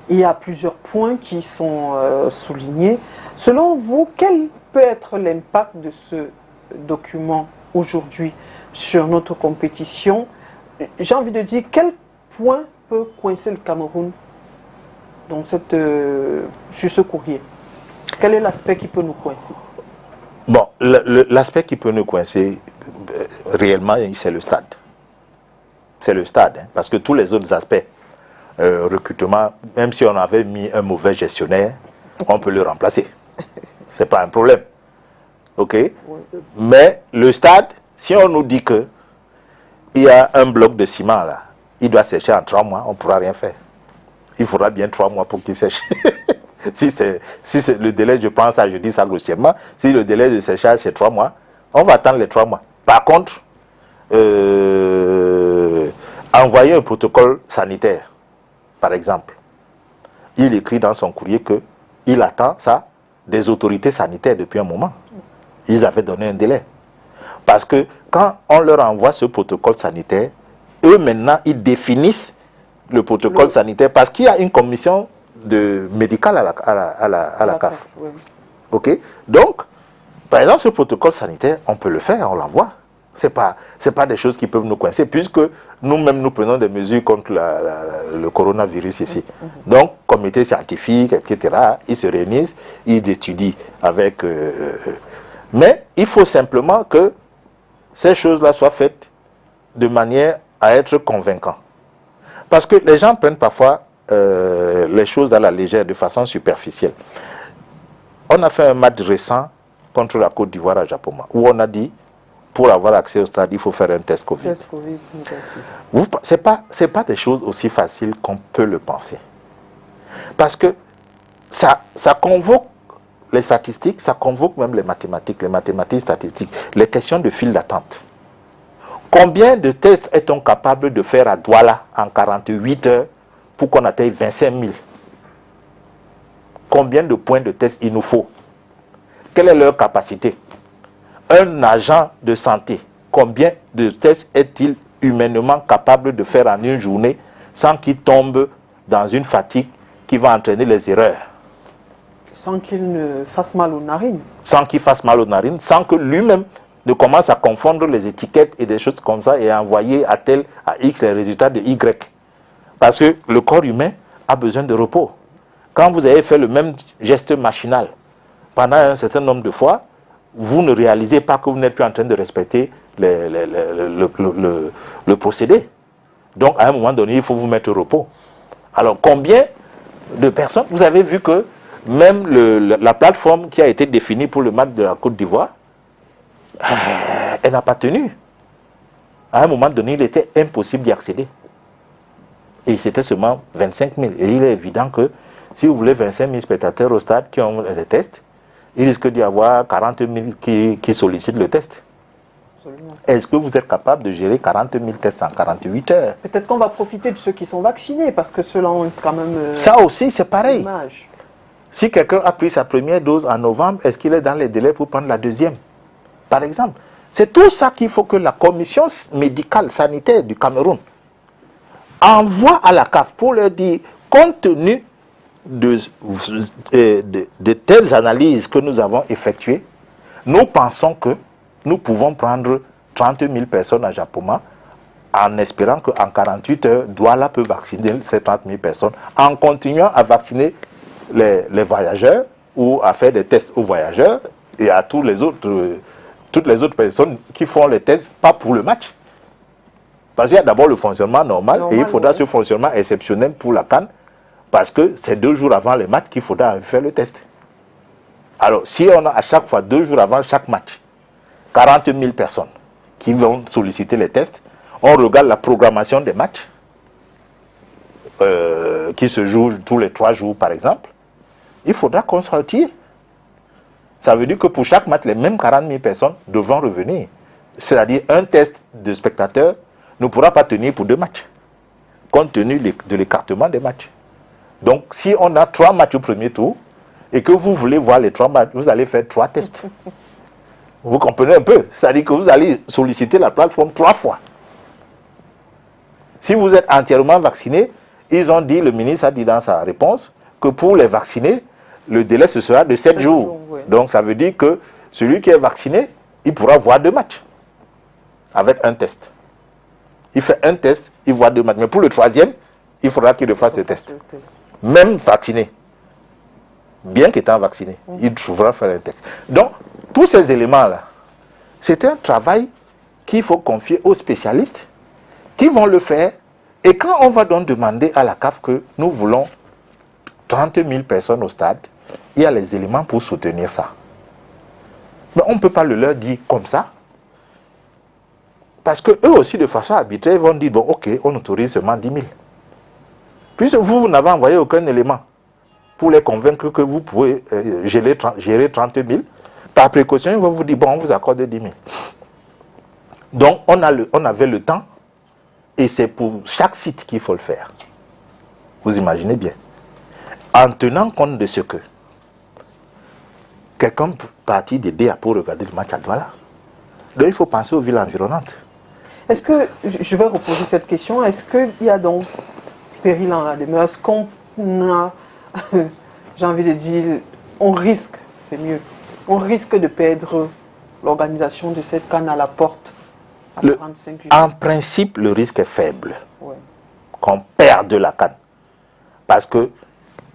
il y a plusieurs points qui sont soulignés. Selon vous, quel peut être l'impact de ce document aujourd'hui sur notre compétition? J'ai envie de dire, quel point peut coincer le Cameroun dans sur ce courrier? Quel est l'aspect qui peut nous coincer? Bon, l'aspect qui peut nous coincer, réellement, c'est le stade. C'est le stade, hein, parce que tous les autres aspects, recrutement, même si on avait mis un mauvais gestionnaire, on peut le remplacer. C'est pas un problème. OK? Oui. Mais le stade, si on nous dit que il y a un bloc de ciment là, il doit sécher en 3 mois, on ne pourra rien faire. Il faudra bien 3 mois pour qu'il sèche. si c'est le délai, je pense, je dis ça grossièrement, si le délai de séchage c'est 3 mois, on va attendre les 3 mois. Par contre, envoyer un protocole sanitaire, par exemple, il écrit dans son courrier qu'il attend ça des autorités sanitaires depuis un moment. Ils avaient donné un délai. Parce que quand on leur envoie ce protocole sanitaire, eux maintenant, ils définissent le protocole sanitaire parce qu'il y a une commission médicale à la CAF. Oui. Ok. Donc, par exemple, ce protocole sanitaire, on peut le faire, on l'envoie. Ce n'est pas des choses qui peuvent nous coincer, puisque nous-mêmes, nous prenons des mesures contre le coronavirus ici. Donc, comité scientifique, etc., ils se réunissent, ils étudient avec... mais il faut simplement que ces choses-là soient faites de manière à être convaincants. Parce que les gens prennent parfois les choses à la légère, de façon superficielle. On a fait un match récent contre la Côte d'Ivoire à Japoma, où on a dit, pour avoir accès au stade, il faut faire un test Covid. Test Covid négatif. Ce n'est pas des choses aussi faciles qu'on peut le penser. Parce que ça convoque les statistiques, ça convoque même les mathématiques statistiques, les questions de file d'attente. Combien de tests est-on capable de faire à Douala en 48 heures pour qu'on atteigne 25 000? Combien de points de test il nous faut? Quelle est leur capacité? Un agent de santé, combien de tests est-il humainement capable de faire en une journée sans qu'il tombe dans une fatigue qui va entraîner les erreurs? Sans qu'il ne fasse mal aux narines. Sans qu'il fasse mal aux narines, sans que lui-même ne commence à confondre les étiquettes et des choses comme ça et à envoyer à X les résultats de Y. Parce que le corps humain a besoin de repos. Quand vous avez fait le même geste machinal pendant un certain nombre de fois, vous ne réalisez pas que vous n'êtes plus en train de respecter le procédé. Donc, à un moment donné, il faut vous mettre au repos. Alors, combien de personnes, vous avez vu que même la plateforme qui a été définie pour le match de la Côte d'Ivoire, elle n'a pas tenu. À un moment donné, il était impossible d'y accéder. Et c'était seulement 25 000. Et il est évident que si vous voulez 25 000 spectateurs au stade qui ont les tests, il risque d'y avoir 40 000 qui sollicitent le test. Est-ce que vous êtes capable de gérer 40 000 tests en 48 heures? Peut-être qu'on va profiter de ceux qui sont vaccinés, parce que ceux-là ont quand même... ça aussi, c'est pareil. Image. Si quelqu'un a pris sa première dose en novembre, est-ce qu'il est dans les délais pour prendre la deuxième? Par exemple. C'est tout ça qu'il faut que la commission médicale sanitaire du Cameroun envoie à la CAF pour leur dire, compte tenu de telles analyses que nous avons effectuées, nous pensons que nous pouvons prendre 30 000 personnes à Japoma en espérant qu'en 48 heures, Douala peut vacciner ces 30 000 personnes en continuant à vacciner les voyageurs ou à faire des tests aux voyageurs et à toutes les autres personnes qui font les tests, pas pour le match. Parce qu'il y a d'abord le fonctionnement normal et il faudra ce fonctionnement exceptionnel pour la CAN. Parce que c'est 2 jours avant le match qu'il faudra faire le test. Alors, si on a à chaque fois, 2 jours avant chaque match, 40 000 personnes qui vont solliciter les tests, on regarde la programmation des matchs, qui se jouent tous les 3 jours par exemple, il faudra qu'on se retire. Ça veut dire que pour chaque match, les mêmes 40 000 personnes devront revenir. C'est-à-dire un test de spectateurs ne pourra pas tenir pour 2 matchs, compte tenu de l'écartement des matchs. Donc, si on a 3 matchs au premier tour, et que vous voulez voir les 3 matchs, vous allez faire 3 tests. Vous comprenez un peu? C'est-à-dire que vous allez solliciter la plateforme 3 fois. Si vous êtes entièrement vacciné, ils ont dit, le ministre a dit dans sa réponse, que pour les vaccinés, le délai ce sera de 7 jours. Oui. Donc, ça veut dire que celui qui est vacciné, il pourra voir 2 matchs avec un test. Il fait un test, il voit 2 matchs. Mais pour le 3e, il faudra qu'il refasse le test. Même vacciné, bien qu'étant vacciné, il devra faire un test. Donc, tous ces éléments-là, c'est un travail qu'il faut confier aux spécialistes qui vont le faire. Et quand on va donc demander à la CAF que nous voulons 30 000 personnes au stade, il y a les éléments pour soutenir ça. Mais on ne peut pas le leur dire comme ça. Parce que eux aussi, de façon arbitraire, vont dire, bon, ok, on autorise seulement 10 000. Puisque vous n'avez envoyé aucun élément pour les convaincre que vous pouvez gérer 30 000, par précaution, ils vont vous dire, bon, on vous accorde 10 000. Donc, on avait le temps, et c'est pour chaque site qu'il faut le faire. Vous imaginez bien. En tenant compte de ce que quelqu'un peut partir de DA pour regarder le match à Douala. Donc, il faut penser aux villes environnantes. Est-ce que, je vais reposer cette question, est-ce qu'il y a donc péril en la demeure? Est-ce qu'on a, j'ai envie de dire, on risque, c'est mieux, on risque de perdre l'organisation de cette CAN à la porte à 45 jours? En principe, le risque est faible. Ouais. Qu'on perde de la CAN. Parce que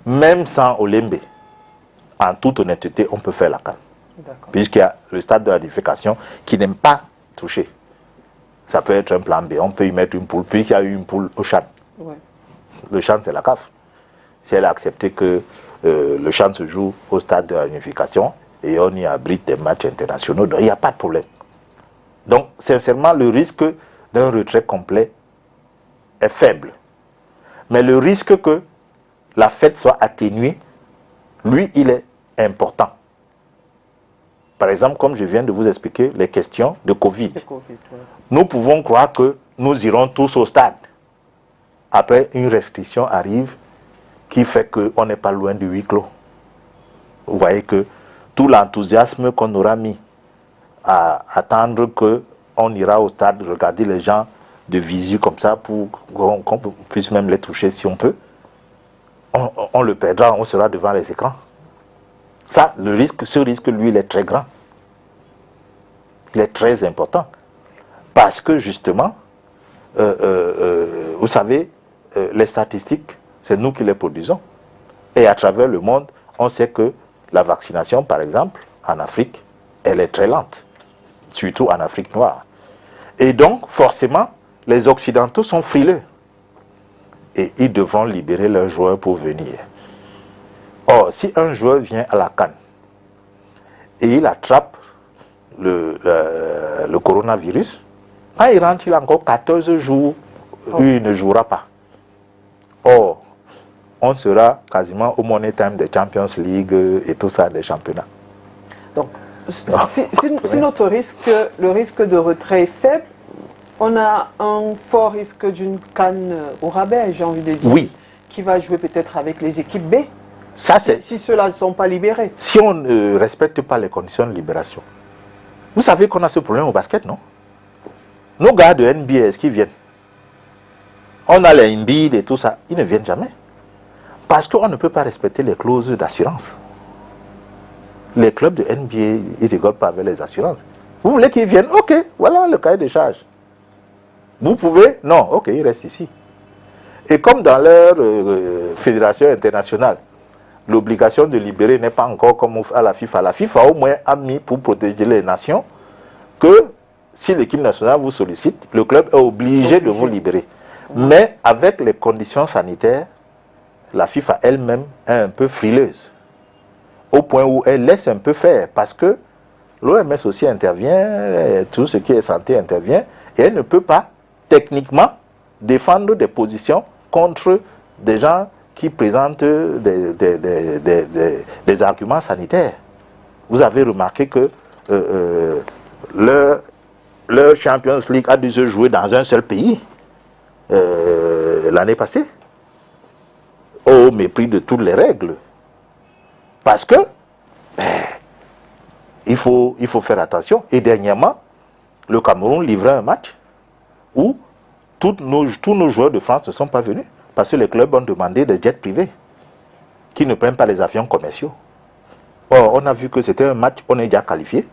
même sans Olembe, en toute honnêteté, on peut faire la CAN. Puisqu'il y a le stade de ratification qui n'aime pas toucher. Ça peut être un plan B, on peut y mettre une poule, puisqu'il y a eu une poule au CHAN. Ouais. Le CHAN, c'est la CAF. Si elle a accepté que le CHAN se joue au stade de ratification et on y abrite des matchs internationaux, donc il n'y a pas de problème. Donc, sincèrement, le risque d'un retrait complet est faible. Mais le risque que la fête soit atténuée, lui, il est important. Par exemple, comme je viens de vous expliquer, les questions de Covid. Ouais. Nous pouvons croire que nous irons tous au stade. Après, une restriction arrive qui fait qu'on n'est pas loin du huis clos. Vous voyez que tout l'enthousiasme qu'on aura mis à attendre qu'on ira au stade, regarder les gens de visu comme ça pour qu'on puisse même les toucher si on peut, on le perdra, on sera devant les écrans. Ça, ce risque, lui, il est très grand. Il est très important. Parce que, justement, vous savez, les statistiques, c'est nous qui les produisons. Et à travers le monde, on sait que la vaccination, par exemple, en Afrique, elle est très lente. Surtout en Afrique noire. Et donc, forcément, les Occidentaux sont frileux. Et ils devront libérer leurs joueurs pour venir. Or, si un joueur vient à la CAN et il attrape le coronavirus, quand il rentre, il a encore 14 jours, lui, il ne jouera pas. Or, on sera quasiment au Money Time des Champions League et tout ça, des championnats. Donc, si notre risque, le risque de retrait est faible, on a un fort risque d'une CAN au rabais, j'ai envie de dire, oui, qui va jouer peut-être avec les équipes B. Ça, si ceux-là ne sont pas libérés. Si on ne respecte pas les conditions de libération. Vous savez qu'on a ce problème au basket, non? Nos gars de NBA, est-ce qu'ils viennent? On a les Embiid et tout ça, ils ne viennent jamais. Parce qu'on ne peut pas respecter les clauses d'assurance. Les clubs de NBA, ils ne rigolent pas avec les assurances. Vous voulez qu'ils viennent? Ok, voilà le cahier de charges. Vous pouvez? Non, ok, ils restent ici. Et comme dans leur fédération internationale, l'obligation de libérer n'est pas encore comme à la FIFA. La FIFA au moins a mis pour protéger les nations que si l'équipe nationale vous sollicite, le club est obligé de vous libérer. Mais avec les conditions sanitaires, la FIFA elle-même est un peu frileuse. Au point où elle laisse un peu faire parce que l'OMS aussi intervient, tout ce qui est santé intervient, et elle ne peut pas techniquement défendre des positions contre des gens qui présentent des arguments sanitaires. Vous avez remarqué que leur Champions League a dû se jouer dans un seul pays l'année passée, au mépris de toutes les règles. Parce que il faut faire attention. Et dernièrement, le Cameroun livrait un match où tous nos joueurs de France ne sont pas venus. Parce que les clubs ont demandé des jets privés qui ne prennent pas les avions commerciaux. Or, on a vu que c'était un match, on est déjà qualifié.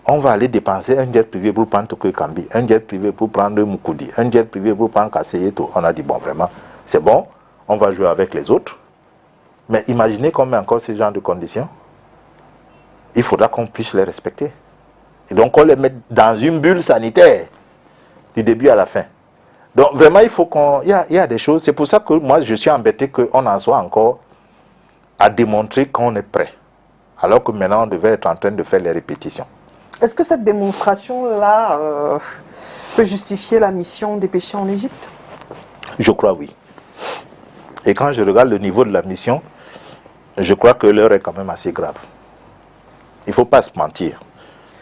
On va aller dépenser un jet privé pour prendre Toko Kambi, un jet privé pour prendre Moukoudi, un jet privé pour prendre Kasseyeto. On a dit, bon, vraiment, c'est bon, on va jouer avec les autres. Mais imaginez qu'on met encore ce genre de conditions. Il faudra qu'on puisse les respecter. Et donc, on les met dans une bulle sanitaire du début à la fin. Donc vraiment, il faut qu'on... Il y a des choses. C'est pour ça que moi, je suis embêté qu'on en soit encore à démontrer qu'on est prêt. Alors que maintenant, on devait être en train de faire les répétitions. Est-ce que cette démonstration-là peut justifier la mission dépêchée en Égypte? Je crois oui. Et quand je regarde le niveau de la mission, je crois que l'heure est quand même assez grave. Il ne faut pas se mentir.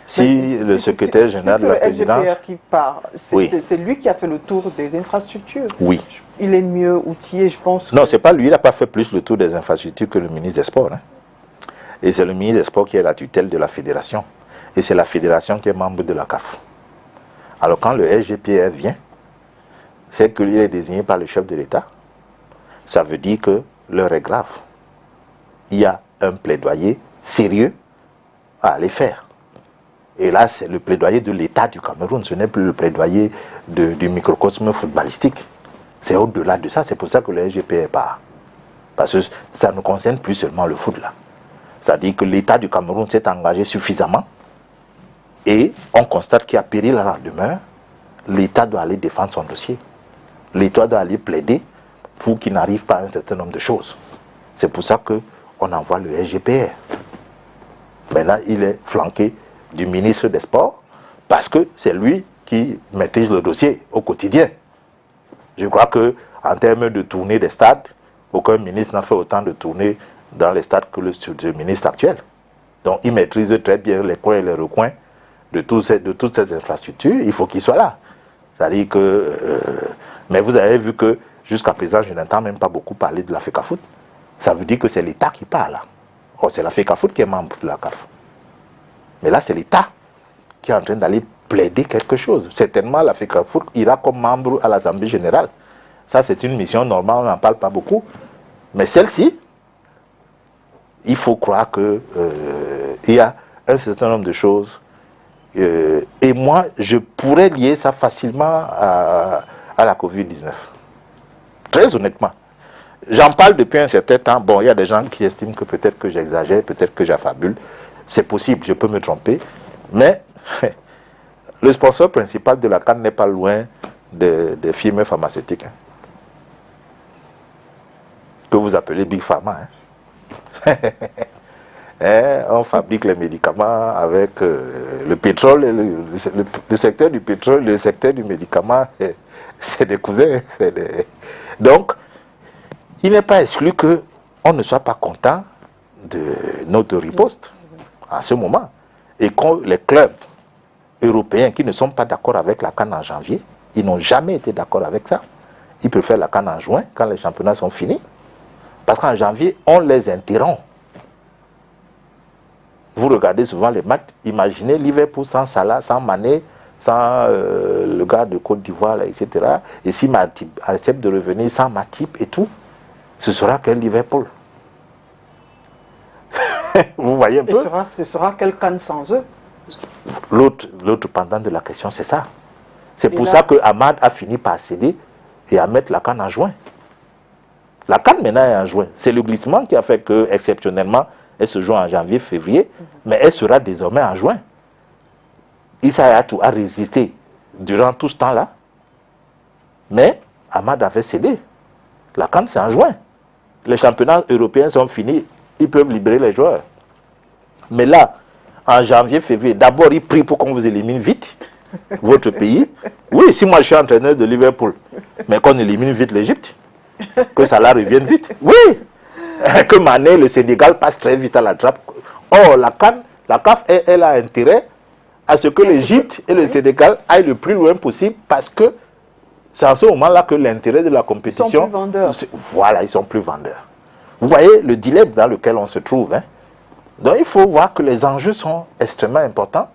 Si le secrétaire général de la présidence... C'est le SGPR qui part. Oui. C'est lui qui a fait le tour des infrastructures. Oui. Il est mieux outillé, je pense. Non, c'est pas lui. Il n'a pas fait plus le tour des infrastructures que le ministre des Sports. Hein. Et c'est le ministre des Sports qui est la tutelle de la fédération. Et c'est la fédération qui est membre de la CAF. Alors quand le SGPR vient, c'est qu'il est désigné par le chef de l'État. Ça veut dire que l'heure est grave. Il y a un plaidoyer sérieux à aller faire. Et là, c'est le plaidoyer de l'État du Cameroun. Ce n'est plus le plaidoyer du microcosme footballistique. C'est au-delà de ça. C'est pour ça que le SGPR part. Parce que ça ne concerne plus seulement le foot là. C'est-à-dire que l'État du Cameroun s'est engagé suffisamment et on constate qu'il y a péril à la demeure. L'État doit aller défendre son dossier. L'État doit aller plaider pour qu'il n'arrive pas à un certain nombre de choses. C'est pour ça qu'on envoie le SGPR. Maintenant, il est flanqué du ministre des Sports parce que c'est lui qui maîtrise le dossier au quotidien. Je crois qu'en termes de tournée des stades, aucun ministre n'a fait autant de tournées dans les stades que le ministre actuel. Donc il maîtrise très bien les coins et les recoins de toutes ces infrastructures. Il faut qu'il soit là. C'est-à-dire que... mais vous avez vu que jusqu'à présent, je n'entends même pas beaucoup parler de la FECAFOOT. Ça veut dire que c'est l'État qui parle là. Or, c'est la FECAFOOT qui est membre de la CAF. Mais là, c'est l'État qui est en train d'aller plaider quelque chose. Certainement, la FECAFOOT ira comme membre à l'Assemblée générale. Ça, c'est une mission normale, on n'en parle pas beaucoup. Mais celle-ci, il faut croire qu'il y a un certain nombre de choses. Et moi, je pourrais lier ça facilement à la Covid-19. Très honnêtement. J'en parle depuis un certain temps. Bon, il y a des gens qui estiment que peut-être que j'exagère, peut-être que j'affabule. C'est possible, je peux me tromper. Mais le sponsor principal de la CAN n'est pas loin des firmes pharmaceutiques. Hein, que vous appelez Big Pharma. Hein. On fabrique les médicaments avec le pétrole. Et le secteur du pétrole, le secteur du médicament, c'est des cousins. Donc, il n'est pas exclu qu'on ne soit pas content de notre riposte à ce moment. Et que les clubs européens qui ne sont pas d'accord avec la CAN en janvier, ils n'ont jamais été d'accord avec ça. Ils préfèrent la CAN en juin, quand les championnats sont finis. Parce qu'en janvier, on les interrompt. Vous regardez souvent les matchs, imaginez Liverpool sans Salah, sans Mané, sans le gars de Côte d'Ivoire, etc. Et si Matip accepte de revenir sans Matip et tout, ce sera quel Liverpool? Vous voyez un peu? Ce sera quel CAN sans eux? L'autre pendant de la question, c'est ça. C'est pour ça que Ahmad a fini par céder et à mettre la CAN en juin. La CAN maintenant est en juin. C'est le glissement qui a fait que, exceptionnellement, elle se joue en janvier, février, mais elle sera désormais en juin. Issa Hayatou a résisté durant tout ce temps-là, mais Ahmad avait cédé. La CAN, c'est en juin. Les championnats européens sont finis, ils peuvent libérer les joueurs. Mais là, en janvier, février, d'abord, ils prient pour qu'on vous élimine vite, votre pays. Oui, si moi je suis entraîneur de Liverpool, mais qu'on élimine vite l'Égypte, que ça la revienne vite. Oui, que Mané, le Sénégal, passe très vite à la trappe. Or, la CAF, elle a intérêt à ce que l'Égypte et le Sénégal aillent le plus loin possible parce que c'est en ce moment-là que l'intérêt de la compétition... Ils sont plus vendeurs. Voilà, ils sont plus vendeurs. Vous voyez le dilemme dans lequel on se trouve. Hein? Donc, il faut voir que les enjeux sont extrêmement importants.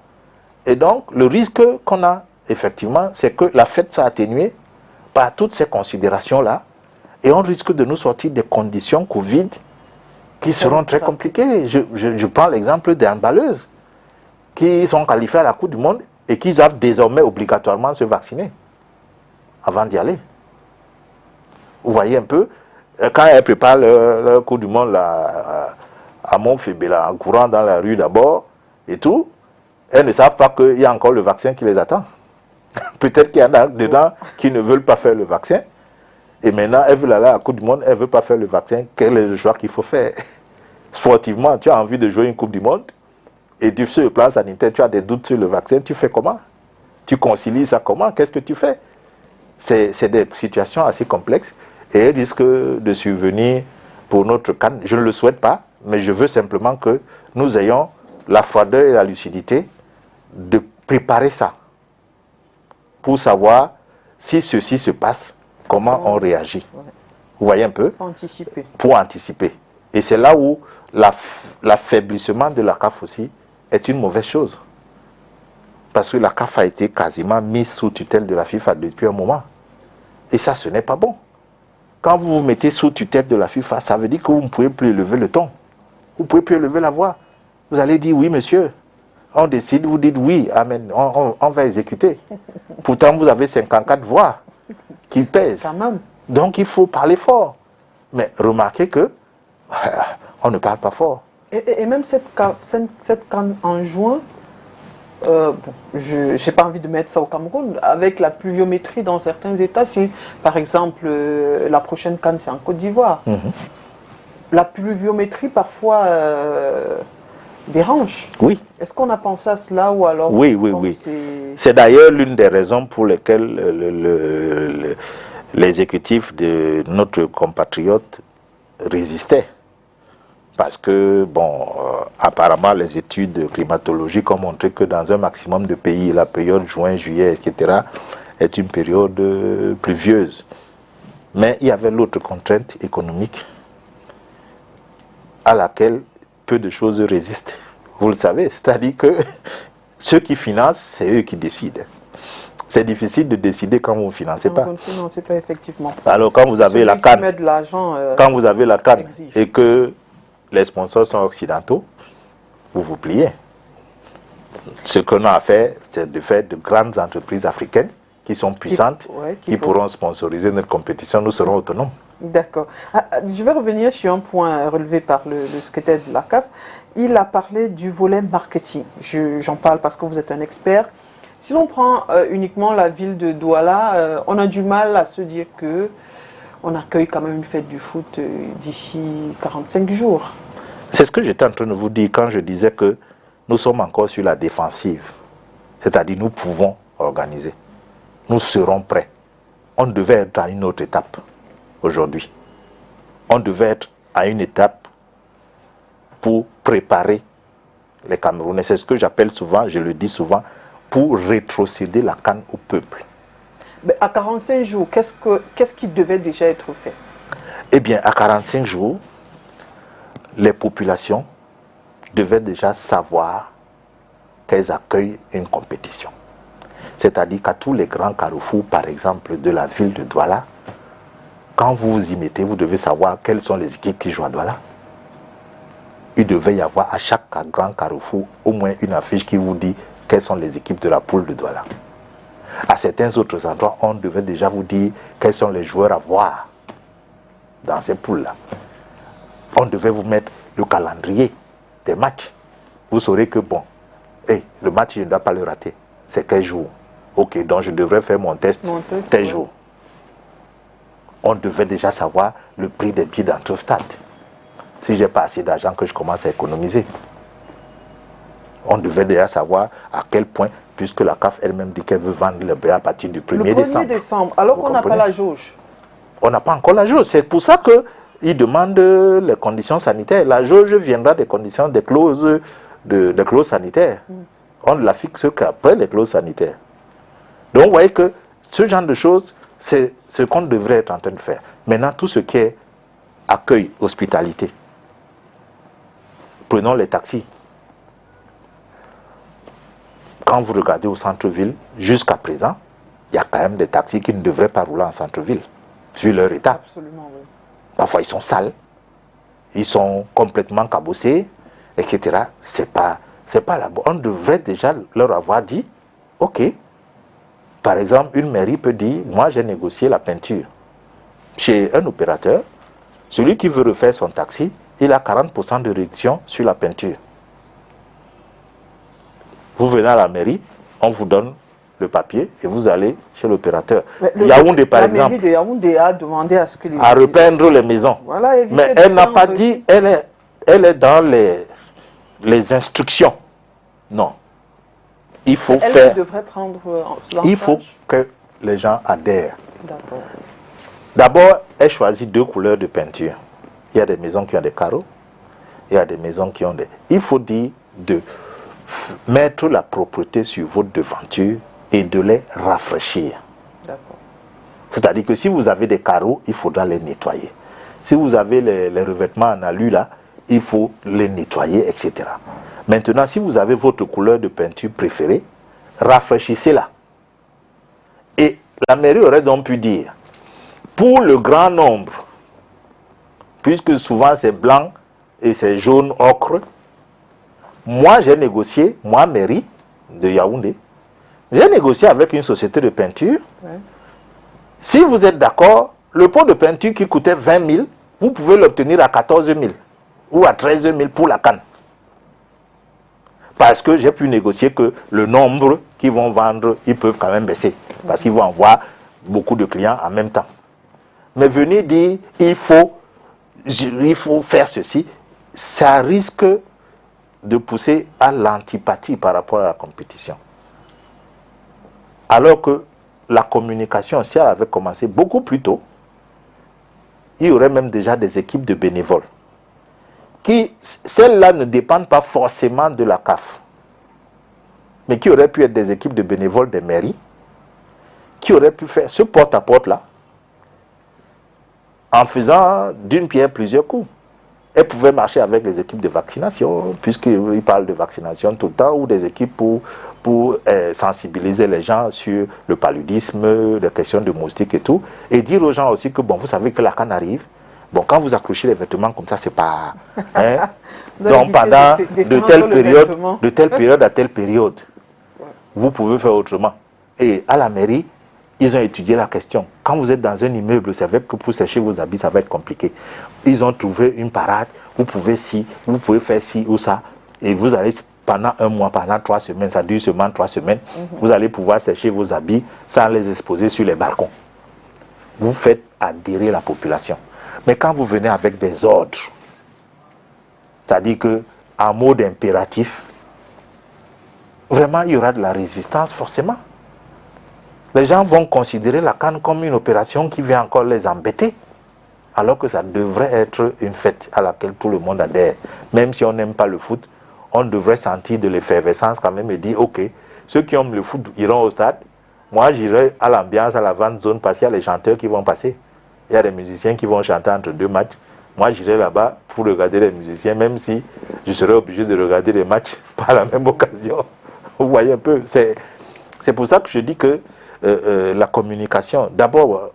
Et donc, le risque qu'on a, effectivement, c'est que la fête soit atténuée par toutes ces considérations-là. Et on risque de nous sortir des conditions Covid qui seront très compliquées. Je prends l'exemple des handballeuses qui sont qualifiées à la Coupe du Monde et qui doivent désormais obligatoirement se vacciner avant d'y aller. Vous voyez un peu, quand elles préparent le Coupe du Monde là, à Montfébé, en courant dans la rue d'abord et tout, elles ne savent pas qu'il y a encore le vaccin qui les attend. Peut-être qu'il y en a dedans qui ne veulent pas faire le vaccin. Et maintenant, elles veulent aller à la Coupe du Monde, elles ne veulent pas faire le vaccin. Quel est le choix qu'il faut faire? Sportivement, tu as envie de jouer une Coupe du Monde, et sur le plan sanitaire, tu as des doutes sur le vaccin, tu fais comment? Tu concilies ça comment? Qu'est-ce que tu fais? C'est des situations assez complexes et elles risquent de survenir pour notre CAN. Je ne le souhaite pas, mais je veux simplement que nous ayons la froideur et la lucidité de préparer ça pour savoir si ceci se passe, comment on réagit. Vous voyez un peu? Pour anticiper. Et c'est là où l'affaiblissement de la CAF aussi est une mauvaise chose. Parce que la CAF a été quasiment mise sous tutelle de la FIFA depuis un moment. Et ça, ce n'est pas bon. Quand vous vous mettez sous tutelle de la FIFA, ça veut dire que vous ne pouvez plus élever le ton. Vous ne pouvez plus élever la voix. Vous allez dire oui, monsieur. On décide, vous dites oui, amen, on va exécuter. Pourtant, vous avez 54 voix qui pèsent. Quand même. Donc, il faut parler fort. Mais remarquez que on ne parle pas fort. Et même cette CAN en juin, je n'ai pas envie de mettre ça au Cameroun, avec la pluviométrie dans certains États, si par exemple la prochaine CAN c'est en Côte d'Ivoire, la pluviométrie parfois dérange. Oui. Est-ce qu'on a pensé à cela ou alors? Oui. C'est d'ailleurs l'une des raisons pour lesquelles l'exécutif de notre compatriote résistait. Parce que, bon, apparemment, les études climatologiques ont montré que dans un maximum de pays, la période juin, juillet, etc., est une période pluvieuse. Mais il y avait l'autre contrainte économique à laquelle peu de choses résistent. Vous le savez, c'est-à-dire que ceux qui financent, c'est eux qui décident. C'est difficile de décider quand vous ne financez pas. Vous ne financez pas, effectivement. Alors, quand vous avez la CAN, quand vous avez la CAN et que les sponsors sont occidentaux, vous vous pliez. Ce qu'on a fait, c'est de faire de grandes entreprises africaines qui sont puissantes, qui pourront sponsoriser notre compétition. Nous serons autonomes. D'accord. Je vais revenir sur un point relevé par le secrétaire de la CAF. Il a parlé du volet marketing. J'en parle parce que vous êtes un expert. Si l'on prend uniquement la ville de Douala, on a du mal à se dire que on accueille quand même une fête du foot d'ici 45 jours. C'est ce que j'étais en train de vous dire quand je disais que nous sommes encore sur la défensive. C'est-à-dire nous pouvons organiser. Nous serons prêts. On devait être à une autre étape aujourd'hui. On devait être à une étape pour préparer les Camerounais. C'est ce que j'appelle souvent, je le dis souvent, pour rétrocéder la CAN au peuple. Mais à 45 jours, qu'est-ce qui devait déjà être fait? Eh bien, à 45 jours, les populations devaient déjà savoir qu'elles accueillent une compétition. C'est-à-dire qu'à tous les grands carrefours, par exemple, de la ville de Douala, quand vous vous y mettez, vous devez savoir quelles sont les équipes qui jouent à Douala. Il devait y avoir à chaque grand carrefour au moins une affiche qui vous dit quelles sont les équipes de la poule de Douala. À certains autres endroits, on devait déjà vous dire quels sont les joueurs à voir dans ces poules-là. On devait vous mettre le calendrier des matchs. Vous saurez que, bon, le match, je ne dois pas le rater. C'est quel jour? Ok, donc je devrais faire mon test tel jour. On devait déjà savoir le prix des billets d'entrée au stade. Si je n'ai pas assez d'argent, que je commence à économiser. On devait déjà savoir à quel point, puisque la CAF elle-même dit qu'elle veut vendre le billets à partir du 1er décembre. Le 1er décembre, alors qu'on n'a pas la jauge. On n'a pas encore la jauge. C'est pour ça qu'ils demandent les conditions sanitaires. La jauge viendra des conditions, des clauses sanitaires. On ne la fixe qu'après les clauses sanitaires. Donc vous voyez que ce genre de choses, c'est ce qu'on devrait être en train de faire. Maintenant, tout ce qui est accueil, hospitalité. Prenons les taxis. Quand vous regardez au centre-ville, jusqu'à présent, il y a quand même des taxis qui ne devraient pas rouler en centre-ville, vu leur état. Absolument, oui. Parfois, ils sont sales, ils sont complètement cabossés, etc. C'est pas la bonne. On devrait déjà leur avoir dit, ok, par exemple, une mairie peut dire, moi j'ai négocié la peinture chez un opérateur, celui qui veut refaire son taxi, il a 40% de réduction sur la peinture. Vous venez à la mairie, on vous donne le papier et vous allez chez l'opérateur. Yaoundé, par exemple, la mairie de Yaoundé a demandé à ce que à repeindre les maisons. Voilà, mais elle n'a pas dit, elle est dans les instructions Non. Il faut Elle devrait prendre cela en Il faut charge. que les gens adhèrent. D'accord. D'abord, elle choisit 2 couleurs de peinture. Il y a des maisons qui ont des carreaux, il y a des maisons qui ont des... Il faut dire de mettre la propreté sur votre devanture et de les rafraîchir. D'accord. C'est-à-dire que si vous avez des carreaux, il faudra les nettoyer. Si vous avez les revêtements en alu là, il faut les nettoyer, etc. Maintenant, si vous avez votre couleur de peinture préférée, rafraîchissez-la. Et la mairie aurait donc pu dire, pour le grand nombre, puisque souvent c'est blanc et c'est jaune ocre, moi j'ai négocié, moi mairie de Yaoundé, j'ai négocié avec une société de peinture. Ouais. Si vous êtes d'accord, le pot de peinture qui coûtait 20 000, vous pouvez l'obtenir à 14 000 ou à 13 000 pour la canne. Parce que j'ai pu négocier que le nombre qui vont vendre, ils peuvent quand même baisser. Parce qu'ils vont avoir beaucoup de clients en même temps. Mais venir dire, il faut faire ceci, ça risque de pousser à l'antipathie par rapport à la compétition. Alors que la communication, si elle avait commencé beaucoup plus tôt, il y aurait même déjà des équipes de bénévoles. Celles-là ne dépendent pas forcément de la CAF, mais qui auraient pu être des équipes de bénévoles des mairies, qui auraient pu faire ce porte-à-porte-là, en faisant d'une pierre plusieurs coups. Elles pouvaient marcher avec les équipes de vaccination, puisqu'ils parlent de vaccination tout le temps, ou des équipes pour sensibiliser les gens sur le paludisme, les questions de moustiques et tout, et dire aux gens aussi que, bon, vous savez que la canne arrive, bon, quand vous accrochez les vêtements comme ça, c'est pas... Hein, donc pendant de telle période à telle période, vous pouvez faire autrement. Et à la mairie, ils ont étudié la question. Quand vous êtes dans un immeuble, c'est vrai que pour sécher vos habits, ça va être compliqué. Ils ont trouvé une parade, vous pouvez faire ci ou ça, et vous allez pendant un mois, pendant 3 semaines, ça dure seulement 3 semaines, vous allez pouvoir sécher vos habits sans les exposer sur les balcons. Vous faites adhérer la population. Mais quand vous venez avec des ordres, c'est-à-dire qu'en mode impératif, vraiment il y aura de la résistance forcément. Les gens vont considérer la canne comme une opération qui vient encore les embêter, alors que ça devrait être une fête à laquelle tout le monde adhère. Même si on n'aime pas le foot, on devrait sentir de l'effervescence quand même et dire, ok, ceux qui aiment le foot iront au stade, moi j'irai à l'ambiance, à la vente zone, parce qu'il y a les chanteurs qui vont passer. Il y a des musiciens qui vont chanter entre 2 matchs. Moi j'irai là-bas pour regarder les musiciens, même si je serai obligé de regarder les matchs par la même occasion. Vous voyez un peu, c'est pour ça que je dis que la communication, d'abord,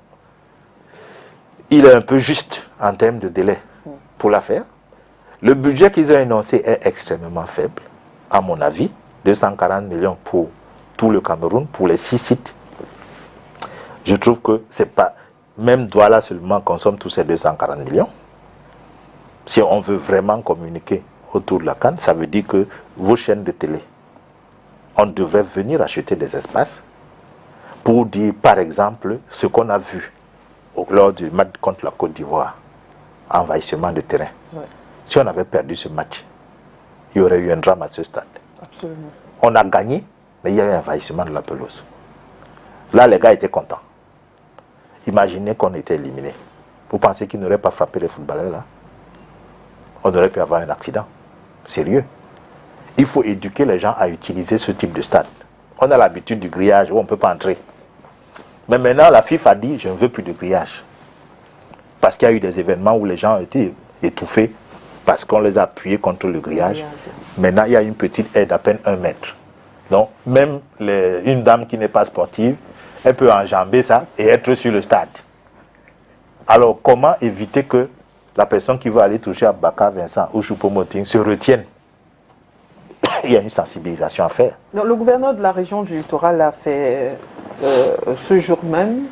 il est un peu juste en termes de délai pour la faire. Le budget qu'ils ont énoncé est extrêmement faible, à mon avis, 240 millions pour tout le Cameroun, pour les 6 sites. Je trouve que c'est pas, même Douala seulement consomme tous ces 240 millions. Si on veut vraiment communiquer autour de la canne, ça veut dire que vos chaînes de télé, on devrait venir acheter des espaces pour dire, par exemple, ce qu'on a vu lors du match contre la Côte d'Ivoire, envahissement de terrain. Ouais. Si on avait perdu ce match, il y aurait eu un drame à ce stade. Absolument. On a gagné, mais il y a eu un envahissement de la pelouse. Là, les gars étaient contents. Imaginez qu'on était éliminé. Vous pensez qu'ils n'auraient pas frappé les footballeurs là? On aurait pu avoir un accident. Sérieux. Il faut éduquer les gens à utiliser ce type de stade. On a l'habitude du grillage où on ne peut pas entrer. Mais maintenant, la FIFA dit, je ne veux plus de grillage. Parce qu'il y a eu des événements où les gens ont été étouffés parce qu'on les a appuyés contre le grillage. Maintenant, il y a une petite aide d'à peine 1 mètre. Donc, même une dame qui n'est pas sportive, elle peut enjamber ça et être sur le stade. Alors, comment éviter que la personne qui veut aller toucher à Baka, Vincent ou Choupo-Moting se retienne? Il y a une sensibilisation à faire. Donc, le gouverneur de la région du littoral a fait ce jour même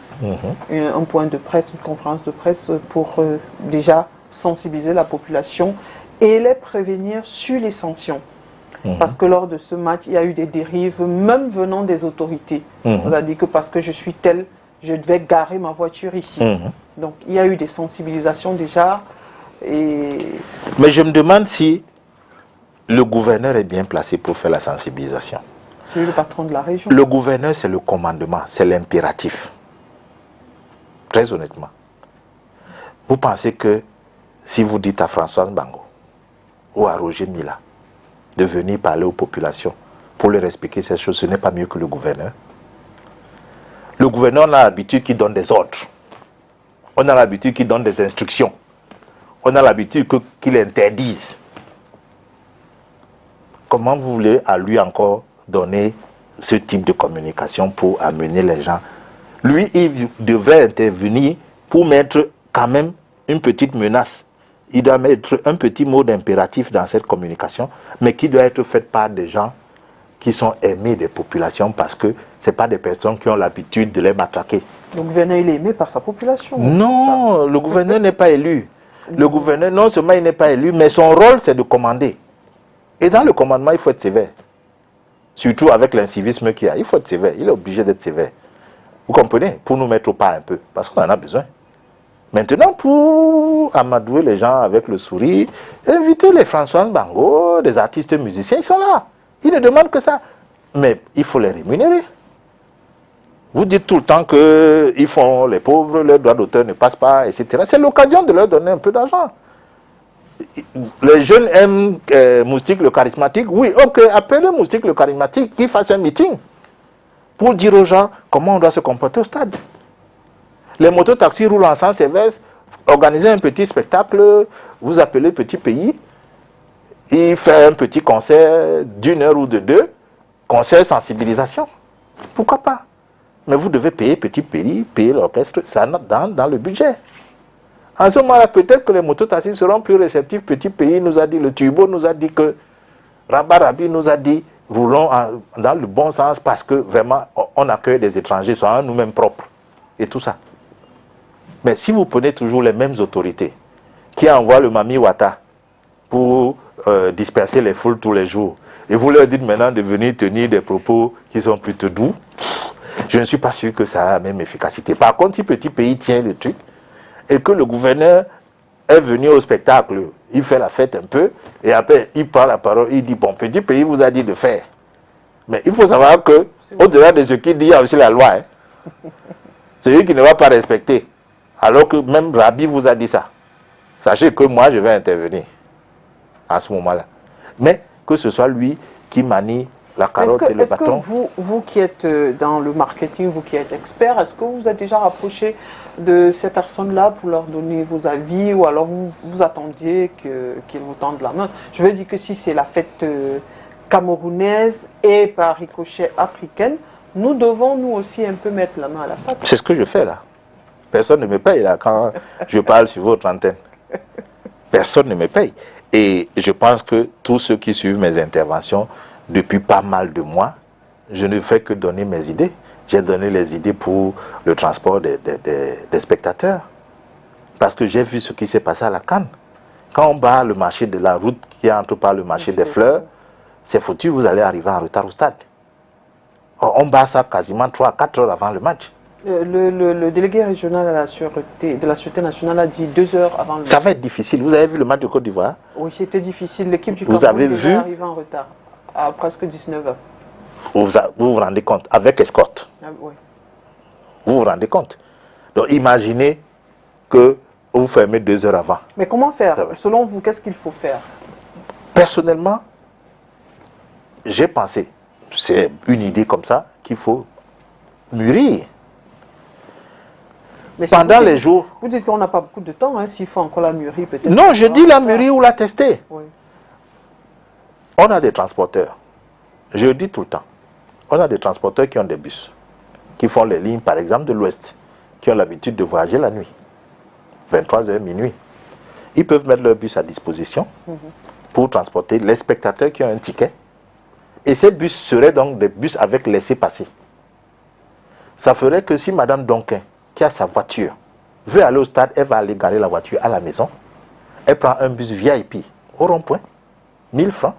un point de presse, une conférence de presse pour déjà sensibiliser la population et les prévenir sur les sanctions. Parce que lors de ce match, il y a eu des dérives, même venant des autorités. C'est-à-dire que parce que je suis tel, je devais garer ma voiture ici. Donc il y a eu des sensibilisations déjà. Et... Mais je me demande si le gouverneur est bien placé pour faire la sensibilisation. C'est le patron de la région. Le gouverneur, c'est le commandement, c'est l'impératif. Très honnêtement. Vous pensez que si vous dites à Françoise Bango ou à Roger Mila de venir parler aux populations pour leur expliquer ces choses, ce n'est pas mieux que le gouverneur? Le gouverneur, on a l'habitude qu'il donne des ordres. On a l'habitude qu'il donne des instructions. On a l'habitude qu'il interdise. Comment vous voulez à lui encore donner ce type de communication pour amener les gens? Lui, il devrait intervenir pour mettre quand même une petite menace. Il doit mettre un petit mot d'impératif dans cette communication, mais qui doit être faite par des gens qui sont aimés des populations, parce que ce n'est pas des personnes qui ont l'habitude de les matraquer. Le gouverneur, il est aimé par sa population. Non, le gouverneur n'est pas élu. Le gouverneur, non seulement il n'est pas élu, mais son rôle, c'est de commander. Et dans le commandement, il faut être sévère. Surtout avec l'incivisme qu'il y a. Il faut être sévère. Il est obligé d'être sévère. Vous comprenez? Pour nous mettre au pas un peu. Parce qu'on en a besoin. Maintenant, pour amadouer les gens avec le sourire, inviter les François Bango, des artistes musiciens, ils sont là. Ils ne demandent que ça. Mais il faut les rémunérer. Vous dites tout le temps qu'ils font les pauvres, leurs droits d'auteur ne passent pas, etc. C'est l'occasion de leur donner un peu d'argent. Les jeunes aiment Moustique le charismatique. Oui, ok, appelez Moustique le charismatique, qu'il fasse un meeting pour dire aux gens comment on doit se comporter au stade. Les mototaxis roulent en sens inverse. Organisez un petit spectacle, vous appelez Petit Pays, il fait un petit concert d'1 heure ou de 2, concert sensibilisation. Pourquoi pas? Mais vous devez payer Petit Pays, payer l'orchestre, ça dans le budget. En ce moment-là, peut-être que les mototaxis seront plus réceptifs. Petit Pays nous a dit, le Turbo nous a dit que, Rabat Rabi nous a dit, roulons dans le bon sens parce que vraiment, on accueille des étrangers, soit nous-mêmes propres. Et tout ça. Mais si vous prenez toujours les mêmes autorités qui envoient le Mami Wata pour disperser les foules tous les jours, et vous leur dites maintenant de venir tenir des propos qui sont plutôt doux, je ne suis pas sûr que ça a la même efficacité. Par contre, si Petit Pays tient le truc, et que le gouverneur est venu au spectacle, il fait la fête un peu, et après il prend la parole, il dit, bon, Petit Pays vous a dit de faire. Mais il faut savoir que, au-delà de ce qu'il dit, il y a aussi la loi. Hein. C'est lui qui ne va pas respecter. Alors que même Rabi vous a dit ça. Sachez que moi, je vais intervenir à ce moment-là. Mais que ce soit lui qui manie la carotte et le bâton. Est-ce que vous qui êtes dans le marketing, vous qui êtes expert, est-ce que vous êtes déjà rapproché de ces personnes-là pour leur donner vos avis, ou alors vous attendiez qu'ils vous tendent la main? Je veux dire que si c'est la fête camerounaise et par ricochet africaine, nous devons nous aussi un peu mettre la main à la pâte. C'est ce que je fais là. Personne ne me paye là quand je parle sur votre antenne. Personne ne me paye. Et je pense que tous ceux qui suivent mes interventions depuis pas mal de mois, je ne fais que donner mes idées. J'ai donné les idées pour le transport des spectateurs. Parce que j'ai vu ce qui s'est passé à la Cannes. Quand on bat le marché de la route qui entre par le marché des fleurs, c'est foutu, vous allez arriver en retard au stade. On bat ça quasiment 3-4 heures avant le match. Le délégué régional à la sûreté, de la Sûreté nationale a dit 2 heures avant le match. Ça va être difficile. Vous avez vu le match de Côte d'Ivoire? Oui, c'était difficile. L'équipe du Cameroun est arrivée en retard, à presque 19 heures. Vous vous rendez compte, avec escorte. Ah, oui. Vous vous rendez compte. Donc imaginez que vous fermez 2 heures avant. Mais comment faire? Selon vous, qu'est-ce qu'il faut faire? Personnellement, j'ai pensé, c'est une idée comme ça, qu'il faut mûrir. Mais pendant les jours... Vous dites qu'on n'a pas beaucoup de temps, hein, s'il faut encore la mûrir peut-être. Non, je dis la mûrir ou la tester. Oui. On a des transporteurs. Je le dis tout le temps. On a des transporteurs qui ont des bus, qui font les lignes, par exemple, de l'Ouest, qui ont l'habitude de voyager la nuit, 23h, minuit. Ils peuvent mettre leur bus à disposition pour transporter les spectateurs qui ont un ticket. Et ces bus seraient donc des bus avec laissez-passer. Ça ferait que si Madame Donquin, qui a sa voiture, veut aller au stade, elle va aller garer la voiture à la maison. Elle prend un bus VIP au rond-point, 1000 francs.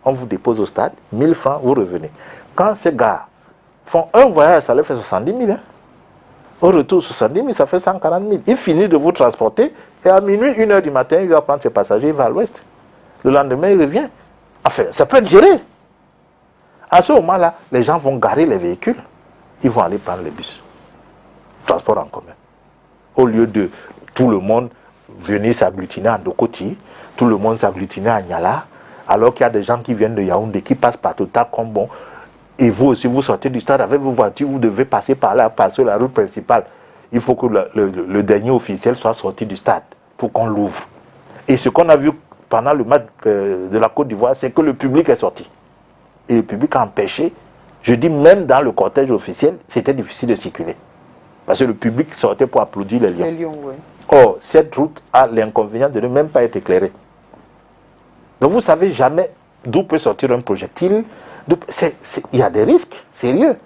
On vous dépose au stade, 1000 francs, vous revenez. Quand ces gars font un voyage, ça leur fait 70 000. Hein. Au retour, 70 000, ça fait 140 000. Il finit de vous transporter et à minuit, 1 h du matin, il va prendre ses passagers, il va à l'ouest. Le lendemain, il revient. Enfin, ça peut être géré. À ce moment-là, les gens vont garer les véhicules, ils vont aller prendre les bus. Transport en commun. Au lieu de tout le monde venir s'agglutiner à Dokoti, tout le monde s'agglutiner à Niala, alors qu'il y a des gens qui viennent de Yaoundé, qui passent par Total comme bon. Et vous aussi, vous sortez du stade avec vos voitures, vous devez passer par là, passer la route principale. Il faut que le dernier officiel soit sorti du stade pour qu'on l'ouvre. Et ce qu'on a vu pendant le match de la Côte d'Ivoire, c'est que le public est sorti. Et le public a empêché. Je dis même dans le cortège officiel, c'était difficile de circuler. Parce que le public sortait pour applaudir les lions. Les lions, oui. Or, cette route a l'inconvénient de ne même pas être éclairée. Donc vous ne savez jamais d'où peut sortir un projectile. Il y a des risques sérieux.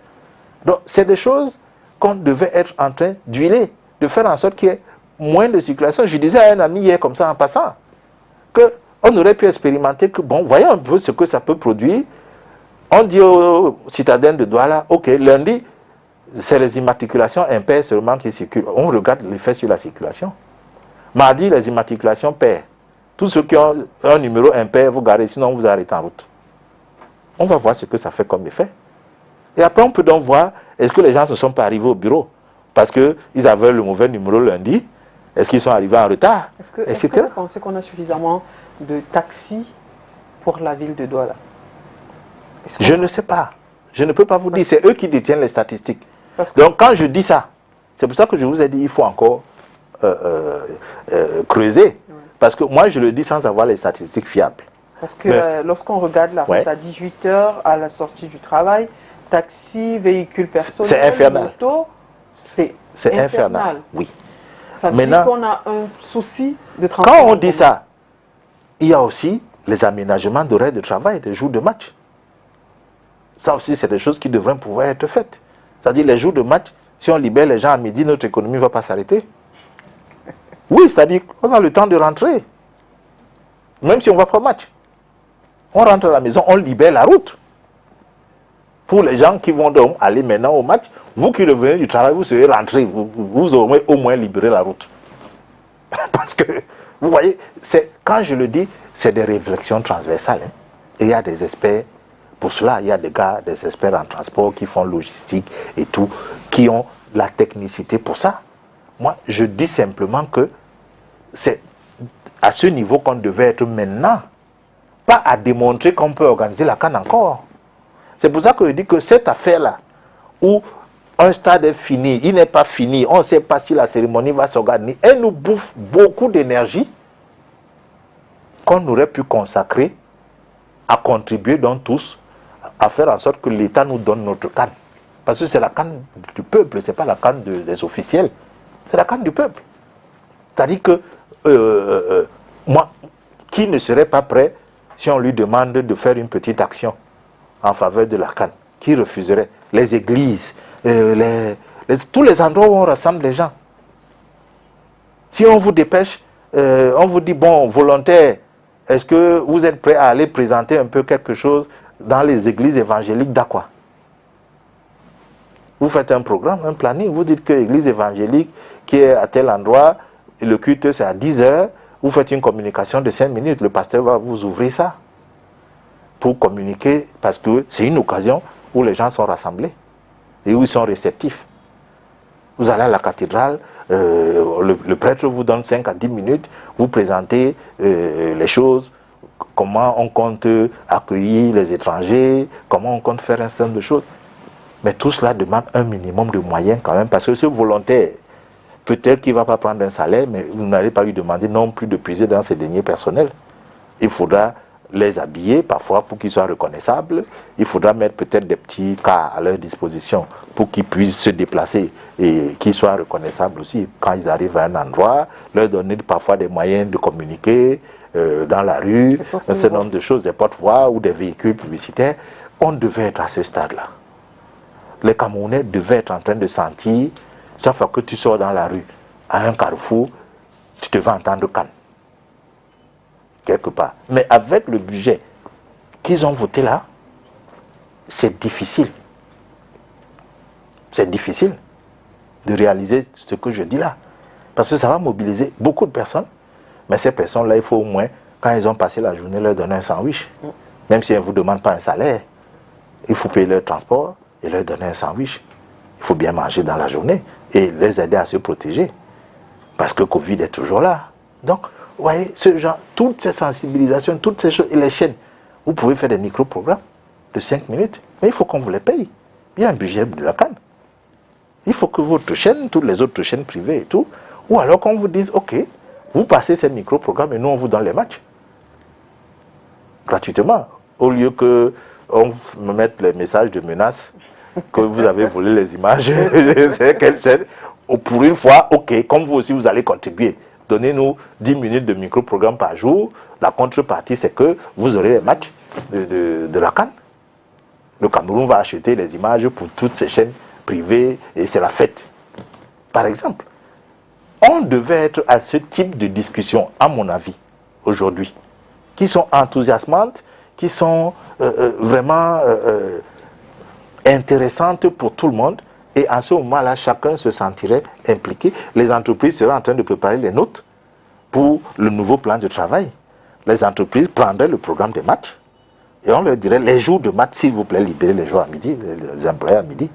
Donc c'est des choses qu'on devait être en train d'huiler, de faire en sorte qu'il y ait moins de circulation. Je disais à un ami hier comme ça en passant, qu'on aurait pu expérimenter que, bon, voyons un peu ce que ça peut produire. On dit aux citadins de Douala, ok, lundi, c'est les immatriculations impaires seulement qui circulent. On regarde l'effet sur la circulation. Mardi, les immatriculations paires. Tous ceux qui ont un numéro impair, vous garez, sinon vous arrêtez en route. On va voir ce que ça fait comme effet. Et après, on peut donc voir, est-ce que les gens ne sont pas arrivés au bureau parce qu'ils avaient le mauvais numéro lundi? Est-ce qu'ils sont arrivés en retard? Est-ce que vous pensez qu'on a suffisamment de taxis pour la ville de Douala? Je ne sais pas. Je ne peux pas vous dire. C'est eux qui détiennent les statistiques. Donc, quand je dis ça, c'est pour ça que je vous ai dit qu'il faut encore creuser. Oui. Parce que moi, je le dis sans avoir les statistiques fiables. Parce que lorsqu'on regarde la route à 18h, à la sortie du travail, taxi, véhicule personnel, c'est infernal. Moto, c'est infernal. Oui. Ça veut dire qu'on a un souci de transport. Quand on dit ça, il y a aussi les aménagements d'horaires de travail, des jours de match. Ça aussi, c'est des choses qui devraient pouvoir être faites. C'est-à-dire, les jours de match, si on libère les gens à midi, notre économie ne va pas s'arrêter. Oui, c'est-à-dire qu'on a le temps de rentrer. Même si on ne va pas au match. On rentre à la maison, on libère la route. Pour les gens qui vont donc aller maintenant au match, vous qui revenez du travail, vous serez rentrés. Vous aurez au moins libéré la route. Parce que, vous voyez, quand je le dis, c'est des réflexions transversales. Hein. Et il y a des experts. Pour cela, il y a des gars, des experts en transport qui font logistique et tout, qui ont la technicité pour ça. Moi, je dis simplement que c'est à ce niveau qu'on devait être maintenant, pas à démontrer qu'on peut organiser la CAN encore. C'est pour ça que je dis que cette affaire-là, où un stade est fini, il n'est pas fini, on ne sait pas si la cérémonie va s'organiser, elle nous bouffe beaucoup d'énergie qu'on aurait pu consacrer à contribuer donc tous à faire en sorte que l'État nous donne notre CAN. Parce que c'est la CAN du peuple, ce n'est pas la CAN des officiels. C'est la CAN du peuple. C'est-à-dire que, moi, qui ne serait pas prêt si on lui demande de faire une petite action en faveur de la CAN? Qui refuserait? Les églises, tous les endroits où on rassemble les gens. Si on vous dépêche, on vous dit, bon, volontaire, est-ce que vous êtes prêt à aller présenter un peu quelque chose dans les églises évangéliques d'Aqua? Vous faites un programme, un planning, vous dites que l'église évangélique qui est à tel endroit, le culte c'est à 10h, vous faites une communication de 5 minutes, le pasteur va vous ouvrir ça pour communiquer, parce que c'est une occasion où les gens sont rassemblés et où ils sont réceptifs. Vous allez à la cathédrale, le prêtre vous donne 5 à 10 minutes, vous présentez les choses, comment on compte accueillir les étrangers, comment on compte faire un certain nombre de choses. Mais tout cela demande un minimum de moyens quand même, parce que ce volontaire, peut-être qu'il ne va pas prendre un salaire, mais vous n'allez pas lui demander non plus de puiser dans ses deniers personnels. Il faudra les habiller parfois pour qu'ils soient reconnaissables. Il faudra mettre peut-être des petits cas à leur disposition pour qu'ils puissent se déplacer et qu'ils soient reconnaissables aussi quand ils arrivent à un endroit, leur donner parfois des moyens de communiquer dans la rue, un certain nombre de choses, des porte-voix ou des véhicules publicitaires. On devait être à ce stade-là. Les Camerounais devaient être en train de sentir, chaque fois que tu sors dans la rue, à un carrefour, tu devais entendre CAN. Quelque part. Mais avec le budget qu'ils ont voté là, c'est difficile. C'est difficile de réaliser ce que je dis là. Parce que ça va mobiliser beaucoup de personnes. Mais ces personnes-là, il faut au moins, quand ils ont passé la journée, leur donner un sandwich. Même si elles ne vous demandent pas un salaire, il faut payer leur transport et leur donner un sandwich. Il faut bien manger dans la journée et les aider à se protéger. Parce que le Covid est toujours là. Donc, vous voyez, ce genre, toutes ces sensibilisations, toutes ces choses, et les chaînes, vous pouvez faire des micro-programmes de 5 minutes, mais il faut qu'on vous les paye. Il y a un budget de la CAN. Il faut que votre chaîne, toutes les autres chaînes privées et tout, ou alors qu'on vous dise, ok, vous passez ces micro-programmes et nous on vous donne les matchs. Gratuitement. Au lieu que on me mette les messages de menaces que vous avez volé les images, je sais quelle chaîne. Pour une fois, ok, comme vous aussi vous allez contribuer. Donnez-nous 10 minutes de micro-programme par jour. La contrepartie, c'est que vous aurez les matchs de la CAN. Le Cameroun va acheter les images pour toutes ces chaînes privées et c'est la fête. Par exemple, on devait être à ce type de discussion, à mon avis, aujourd'hui, qui sont enthousiasmantes, qui sont vraiment intéressantes pour tout le monde. Et à ce moment-là, chacun se sentirait impliqué. Les entreprises seraient en train de préparer les notes pour le nouveau plan de travail. Les entreprises prendraient le programme des matchs et on leur dirait, les jours de match, s'il vous plaît, libérez les jours à midi, les employés à midi.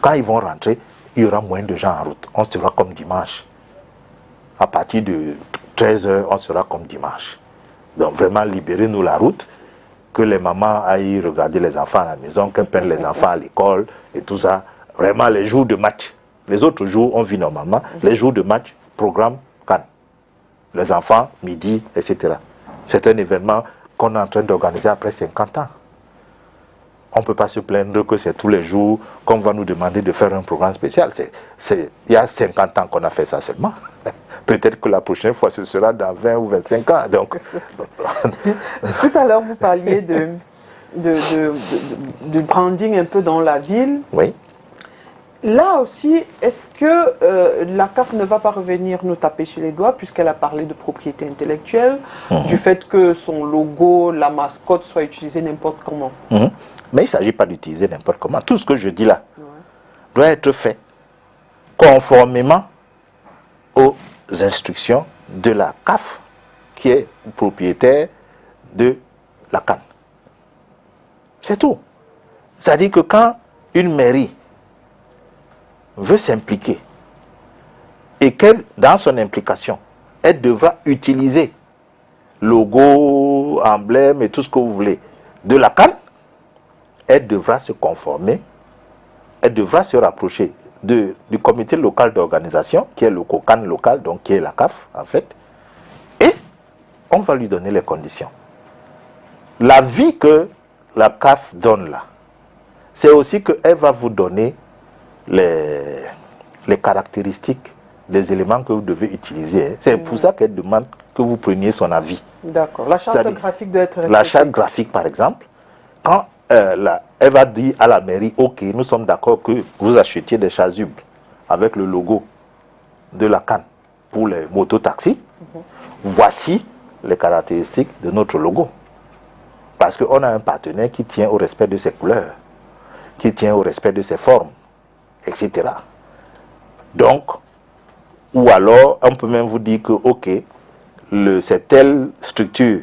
Quand ils vont rentrer, il y aura moins de gens en route. On sera comme dimanche. À partir de 13h, on sera comme dimanche. Donc vraiment, libérez-nous la route, que les mamans aillent regarder les enfants à la maison, qu'elles prennent les enfants à l'école et tout ça. Vraiment, les jours de match. Les autres jours, on vit normalement. Les jours de match, programme CAN. Les enfants, midi, etc. C'est un événement qu'on est en train d'organiser après 50 ans. On ne peut pas se plaindre que c'est tous les jours qu'on va nous demander de faire un programme spécial. Il y a 50 ans qu'on a fait ça seulement. Peut-être que la prochaine fois, ce sera dans 20 ou 25 ans. Donc. Tout à l'heure, vous parliez de branding un peu dans la ville. Oui. Là aussi, est-ce que la CAF ne va pas revenir nous taper sur les doigts, puisqu'elle a parlé de propriété intellectuelle, du fait que son logo, la mascotte soit utilisée n'importe comment? Mais il ne s'agit pas d'utiliser n'importe comment. Tout ce que je dis là doit être fait conformément aux instructions de la CAF, qui est propriétaire de la CAN. C'est tout. C'est-à-dire que quand une mairie veut s'impliquer et qu'elle, dans son implication, elle devra utiliser logo, emblème et tout ce que vous voulez de la CAN, elle devra se conformer, elle devra se rapprocher du comité local d'organisation, qui est le COCAN local, donc qui est la CAF en fait, et on va lui donner les conditions. L'avis que la CAF donne là, c'est aussi qu'elle va vous donner les caractéristiques des éléments que vous devez utiliser. C'est pour ça qu'elle demande que vous preniez son avis. D'accord. La charte graphique doit être respectée. La charte graphique, par exemple, quand elle va dire à la mairie, ok, nous sommes d'accord que vous achetiez des chasubles avec le logo de la CAN pour les mototaxis, voici les caractéristiques de notre logo. Parce qu'on a un partenaire qui tient au respect de ses couleurs, qui tient au respect de ses formes, etc. Donc, ou alors, on peut même vous dire que, ok, c'est telle structure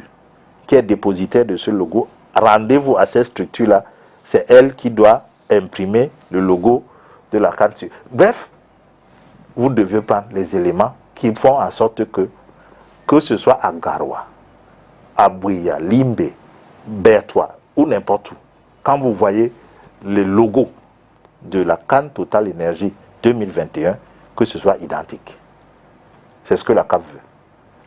qui est dépositaire de ce logo, rendez-vous à cette structure-là, c'est elle qui doit imprimer le logo de la CAN. Bref, vous devez prendre les éléments qui font en sorte que ce soit à Garoua, à Bouya, Limbe, Bertois ou n'importe où, quand vous voyez le logo de la CAN Total Énergie 2021, que ce soit identique. C'est ce que la CAF veut.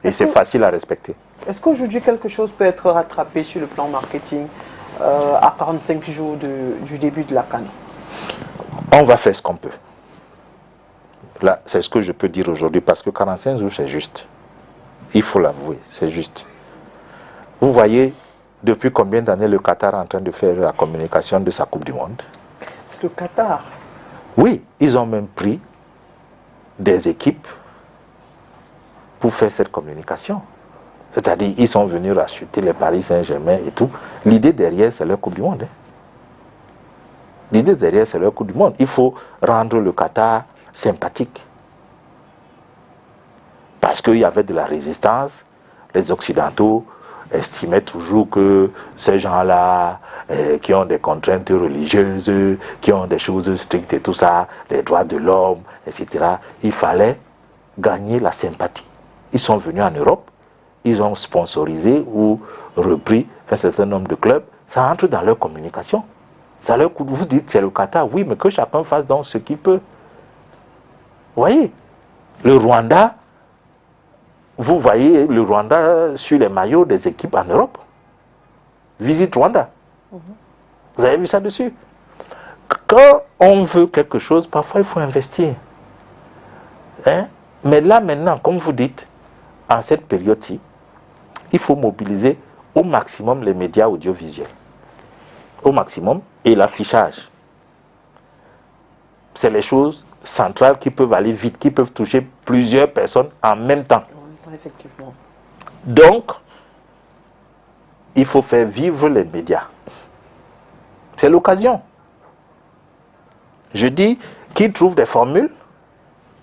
Et c'est facile à respecter. Est-ce qu'aujourd'hui quelque chose peut être rattrapé sur le plan marketing à 45 jours du début de la CAN? On va faire ce qu'on peut. Là, c'est ce que je peux dire aujourd'hui, parce que 45 jours, c'est juste. Il faut l'avouer, c'est juste. Vous voyez, depuis combien d'années le Qatar est en train de faire la communication de sa Coupe du Monde? C'est le Qatar. Oui, ils ont même pris des équipes pour faire cette communication. C'est-à-dire, ils sont venus racheter les Paris Saint-Germain et tout. L'idée derrière, c'est leur Coupe du Monde. L'idée derrière, c'est leur Coupe du Monde. Il faut rendre le Qatar sympathique. Parce qu'il y avait de la résistance. Les Occidentaux estimaient toujours que ces gens-là, qui ont des contraintes religieuses, qui ont des choses strictes et tout ça, les droits de l'homme, etc., il fallait gagner la sympathie. Ils sont venus en Europe, ils ont sponsorisé ou repris un certain nombre de clubs, ça entre dans leur communication. Ça leur coûte, vous dites c'est le Qatar, oui, mais que chacun fasse donc ce qu'il peut. Vous voyez, le Rwanda, vous voyez le Rwanda sur les maillots des équipes en Europe. Visite Rwanda. Vous avez vu ça dessus? Quand on veut quelque chose, parfois il faut investir. Hein? Mais là maintenant, comme vous dites, en cette période-ci, il faut mobiliser au maximum les médias audiovisuels. Au maximum, et l'affichage. C'est les choses centrales qui peuvent aller vite, qui peuvent toucher plusieurs personnes en même temps. Effectivement. Donc, il faut faire vivre les médias. C'est l'occasion. Je dis qu'ils trouvent des formules,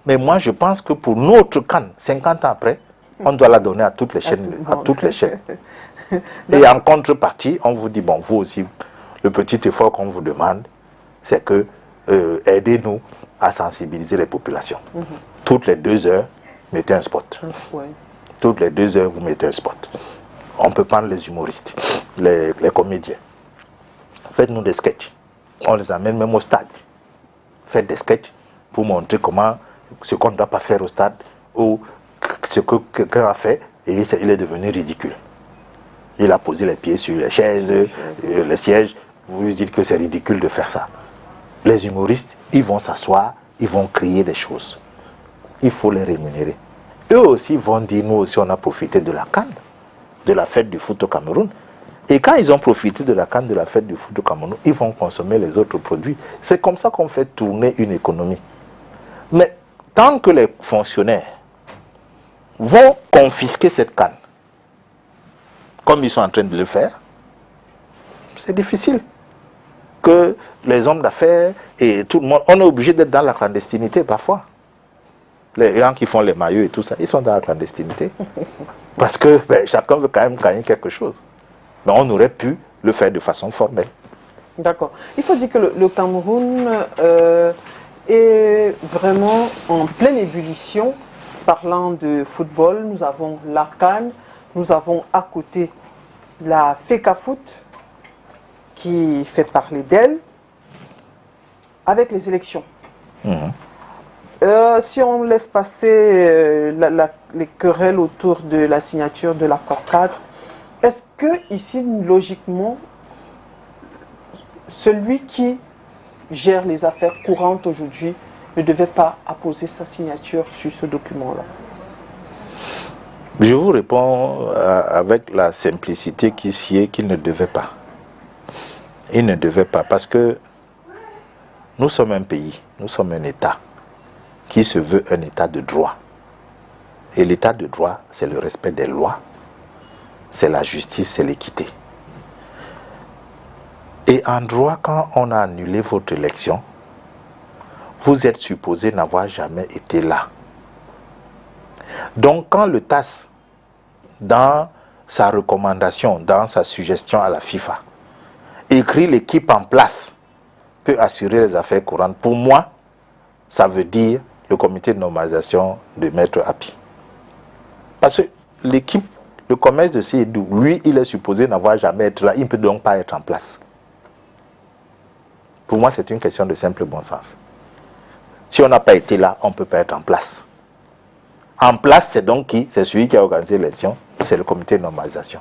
mais moi je pense que pour notre CAN, 50 ans après, on doit la donner à toutes les chaînes. À toutes les chaînes. Et en contrepartie, on vous dit, bon, vous aussi, le petit effort qu'on vous demande, c'est que aidez-nous à sensibiliser les populations. Toutes les 2 heures, mettez un spot. Toutes les 2 heures, vous mettez un spot. On peut prendre les humoristes, les comédiens. Faites-nous des sketchs. On les amène même au stade. Faites des sketchs pour montrer comment, ce qu'on ne doit pas faire au stade, ou ce que quelqu'un a fait, et il est devenu ridicule. Il a posé les pieds sur les chaises, les sièges. Vous dites que c'est ridicule de faire ça. Les humoristes, ils vont s'asseoir, ils vont créer des choses. Il faut les rémunérer. Eux aussi vont dire, nous aussi on a profité de la CAN, de la fête du foot au Cameroun. Et quand ils ont profité de la CAN, de la fête du foot au Cameroun, ils vont consommer les autres produits. C'est comme ça qu'on fait tourner une économie. Mais tant que les fonctionnaires vont confisquer cette CAN, comme ils sont en train de le faire, c'est difficile. Que les hommes d'affaires et tout le monde, on est obligé d'être dans la clandestinité parfois. Les gens qui font les maillots et tout ça, ils sont dans la clandestinité. Parce que chacun veut quand même gagner quelque chose. Mais on aurait pu le faire de façon formelle. D'accord. Il faut dire que le Cameroun est vraiment en pleine ébullition. Parlant de football, nous avons la CAN, nous avons à côté la FECAFOOT qui fait parler d'elle avec les élections. Si on laisse passer les querelles autour de la signature de l'accord cadre, est-ce que ici, logiquement, celui qui gère les affaires courantes aujourd'hui ne devait pas apposer sa signature sur ce document-là? Je vous réponds avec la simplicité qui sied qu'il ne devait pas. Il ne devait pas, parce que nous sommes un pays, nous sommes un État qui se veut un État de droit. Et l'État de droit, c'est le respect des lois, c'est la justice, c'est l'équité. Et en droit, quand on a annulé votre élection, vous êtes supposé n'avoir jamais été là. Donc quand le TAS, dans sa recommandation, dans sa suggestion à la FIFA, écrit l'équipe en place peut assurer les affaires courantes, pour moi, ça veut dire le comité de normalisation de Maître Api. Parce que l'équipe, le commerce de Sédou, lui, il est supposé n'avoir jamais été là, il ne peut donc pas être en place. Pour moi, c'est une question de simple bon sens. Si on n'a pas été là, on ne peut pas être en place. En place, c'est donc qui? C'est celui qui a organisé l'élection, c'est le comité de normalisation.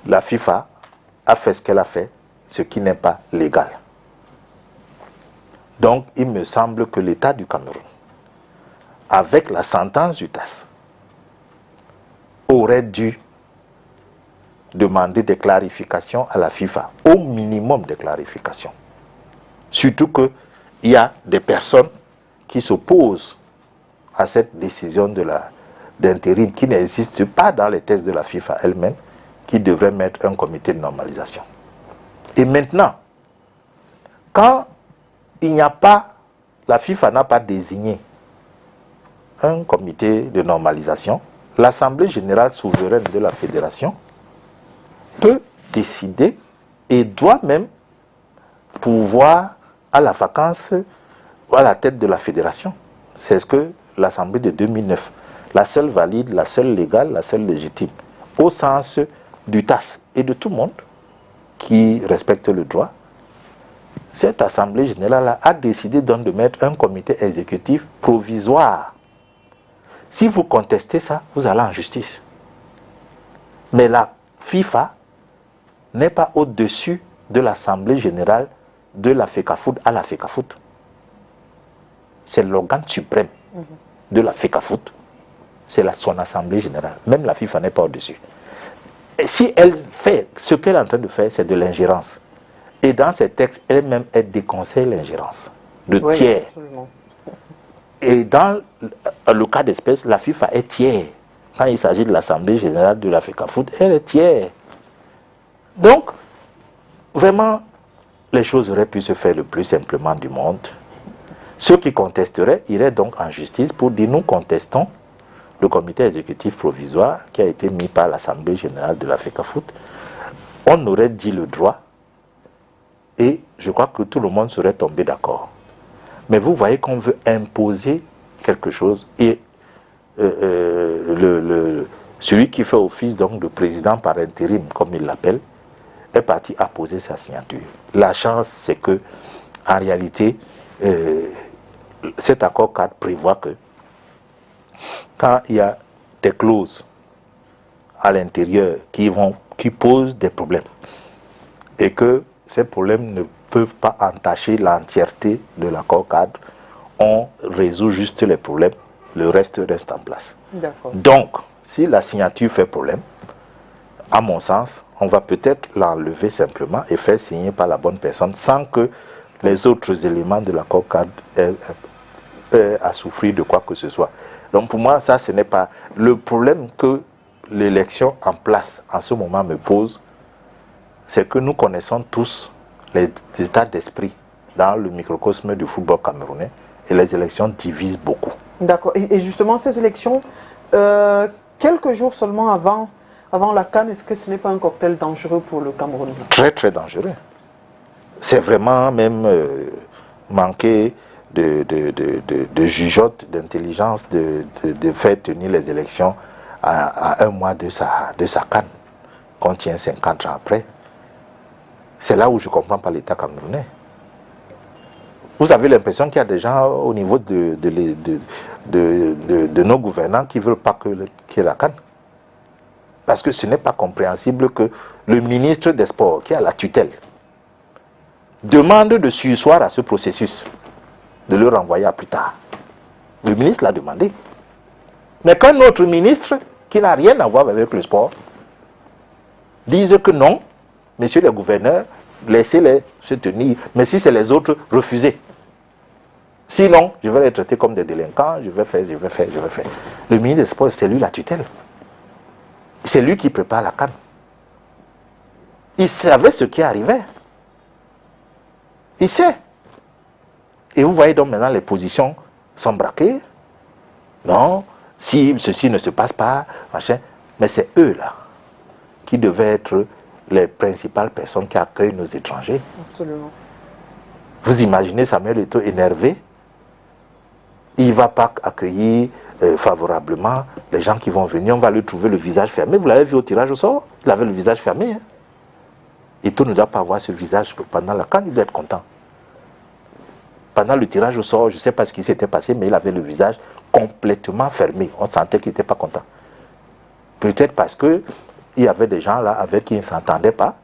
La FIFA a fait ce qu'elle a fait, ce qui n'est pas légal. Donc, il me semble que l'État du Cameroun, avec la sentence du TAS, aurait dû demander des clarifications à la FIFA, au minimum des clarifications. Surtout qu'il y a des personnes qui s'opposent à cette décision d'intérim qui n'existe pas dans les textes de la FIFA elle-même, qui devrait mettre un comité de normalisation. Et maintenant, quand il n'y a pas, la FIFA n'a pas désigné un comité de normalisation, l'Assemblée générale souveraine de la fédération peut décider et doit même pouvoir à la vacance à la tête de la fédération. C'est ce que l'Assemblée de 2009, la seule valide, la seule légale, la seule légitime, au sens du TAS et de tout le monde qui respecte le droit, cette Assemblée générale a décidé donc de mettre un comité exécutif provisoire. Si vous contestez ça, vous allez en justice. Mais la FIFA n'est pas au-dessus de l'Assemblée générale de la FECAFOOT à la FECAFOOT. C'est l'organe suprême de la FECAFOOT. C'est son Assemblée générale. Même la FIFA n'est pas au-dessus. Et si elle fait ce qu'elle est en train de faire, c'est de l'ingérence. Et dans ces textes, elle-même, elle déconseille l'ingérence de tiers. Absolument. Et dans le cas d'espèce, la FIFA est tiers. Quand il s'agit de l'Assemblée générale de la FECAFOOT, elle est tiers. Donc, vraiment, les choses auraient pu se faire le plus simplement du monde. Ceux qui contesteraient iraient donc en justice pour dire nous contestons le comité exécutif provisoire qui a été mis par l'Assemblée générale de la FECAFOOT. On aurait dit le droit et je crois que tout le monde serait tombé d'accord. Mais vous voyez qu'on veut imposer quelque chose et celui qui fait office donc de président par intérim, comme il l'appelle, est parti apposer sa signature. La chance, c'est que, en réalité, cet accord cadre prévoit que quand il y a des clauses à l'intérieur qui posent des problèmes et que ces problèmes ne peuvent pas entacher l'entièreté de l'accord cadre, on résout juste les problèmes, le reste reste en place. Donc, si la signature fait problème, à mon sens, on va peut-être l'enlever simplement et faire signer par la bonne personne sans que les autres éléments de l'accord cadre aient à souffrir de quoi que ce soit. Donc pour moi, ça, ce n'est pas... Le problème que l'élection en place en ce moment me pose, c'est que nous connaissons tous les états d'esprit dans le microcosme du football camerounais et les élections divisent beaucoup. D'accord. Et justement, ces élections, quelques jours seulement avant la CAN, est-ce que ce n'est pas un cocktail dangereux pour le Cameroun? Très, très dangereux. C'est vraiment même manquer de jugeote, d'intelligence, de faire tenir les élections à un mois de sa CAN, qu'on tient 50 ans après. C'est là où je ne comprends pas l'État camerounais. Vous avez l'impression qu'il y a des gens au niveau de nos gouvernants qui ne veulent pas qu'il y ait la CAN. Parce que ce n'est pas compréhensible que le ministre des Sports, qui a la tutelle, demande de surseoir à ce processus, de le renvoyer à plus tard. Le ministre l'a demandé. Mais qu'un autre ministre, qui n'a rien à voir avec le sport, dise que non, messieurs les gouverneurs, laissez-les se tenir. Mais si c'est les autres, refusez. Sinon, je vais les traiter comme des délinquants, je vais faire. Le ministre des Sports, c'est lui la tutelle. C'est lui qui prépare la CAN. Il savait ce qui arrivait. Il sait. Et vous voyez donc maintenant les positions sont braquées. Non, si ceci ne se passe pas, machin. Mais c'est eux là qui devaient être les principales personnes qui accueillent nos étrangers. Absolument. Vous imaginez Samuel Eto'o énervé? Il ne va pas accueillir favorablement les gens qui vont venir. On va lui trouver le visage fermé. Vous l'avez vu au tirage au sort? Il avait le visage fermé. Hein? Eto'o ne doit pas avoir ce visage pendant la CAN, il doit être content. Pendant le tirage au sort, je ne sais pas ce qui s'était passé, mais il avait le visage complètement fermé. On sentait qu'il n'était pas content. Peut-être parce qu'il y avait des gens là avec qui il ne s'entendait pas.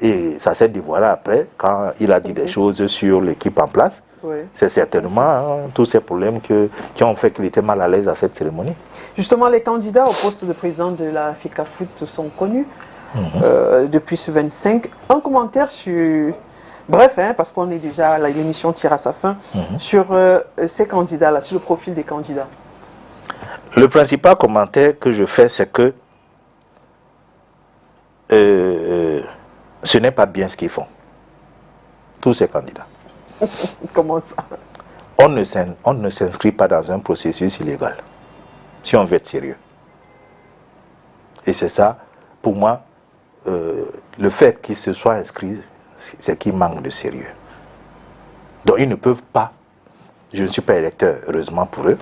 Et ça s'est dévoilé après, quand il a dit des choses sur l'équipe en place. Oui. C'est certainement tous ces problèmes qui ont fait qu'il était mal à l'aise à cette cérémonie. Justement, les candidats au poste de président de la FECAFOOT sont connus depuis ce 25. Un commentaire sur... Bref, parce qu'on est déjà, l'émission tire à sa fin, sur ces candidats-là, sur le profil des candidats. Le principal commentaire que je fais, c'est que ce n'est pas bien ce qu'ils font. Tous ces candidats. Comment ça? On ne s'inscrit pas dans un processus illégal, si on veut être sérieux. Et c'est ça, pour moi, le fait qu'ils se soient inscrits, c'est qu'ils manquent de sérieux. Donc ils ne peuvent pas, je ne suis pas électeur, heureusement pour eux,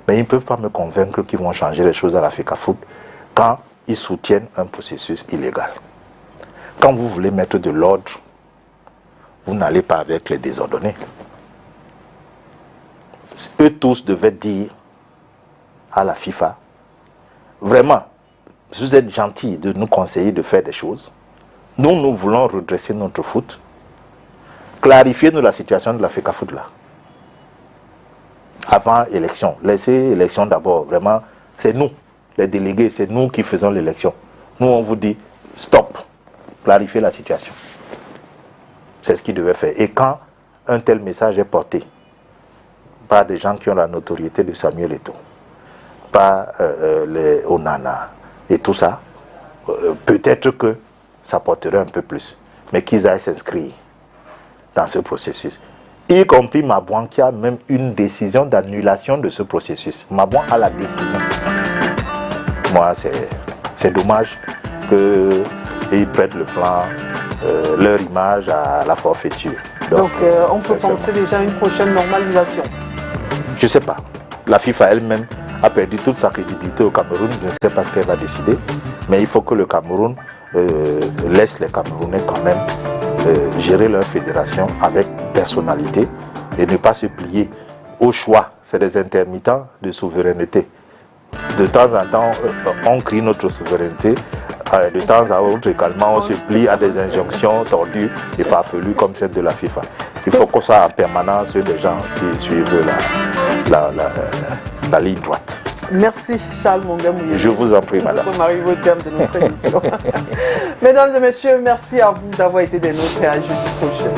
mais ils ne peuvent pas me convaincre qu'ils vont changer les choses à la FECAFOOT quand ils soutiennent un processus illégal. Quand vous voulez mettre de l'ordre, vous n'allez pas avec les désordonnés. Eux tous devaient dire à la FIFA, vraiment, vous êtes gentils de nous conseiller de faire des choses. Nous voulons redresser notre foot. Clarifiez-nous la situation de la FECAFOOT là. Avant élection, laissez l'élection d'abord. Vraiment, c'est nous, les délégués, c'est nous qui faisons l'élection. Nous, on vous dit, stop, clarifiez la situation. C'est ce qu'ils devaient faire. Et quand un tel message est porté par des gens qui ont la notoriété de Samuel Eto'o, par les Onana et tout ça, peut-être que ça porterait un peu plus. Mais qu'ils aillent s'inscrire dans ce processus. Y compris Mabouan qui a même une décision d'annulation de ce processus. Mabouan a la décision. Moi, c'est dommage qu'ils prêtent le flanc, leur image à la forfaiture. Donc on peut penser déjà à une prochaine normalisation. Je ne sais pas. La FIFA elle-même a perdu toute sa crédibilité au Cameroun. Je ne sais pas ce qu'elle va décider. Mais il faut que le Cameroun laisse les Camerounais quand même gérer leur fédération avec personnalité et ne pas se plier au choix. C'est des intermittents de souveraineté. De temps en temps, on crie notre souveraineté. De temps à autre également, on se plie à des injonctions tordues et farfelues comme celle de la FIFA. Il faut qu'on soit en permanence des gens qui suivent la ligne droite. Merci Charles Mongamouye. Je vous en prie, madame. Nous sommes arrivés au terme de notre émission. Mesdames et messieurs, merci à vous d'avoir été des nôtres et à jeudi prochain.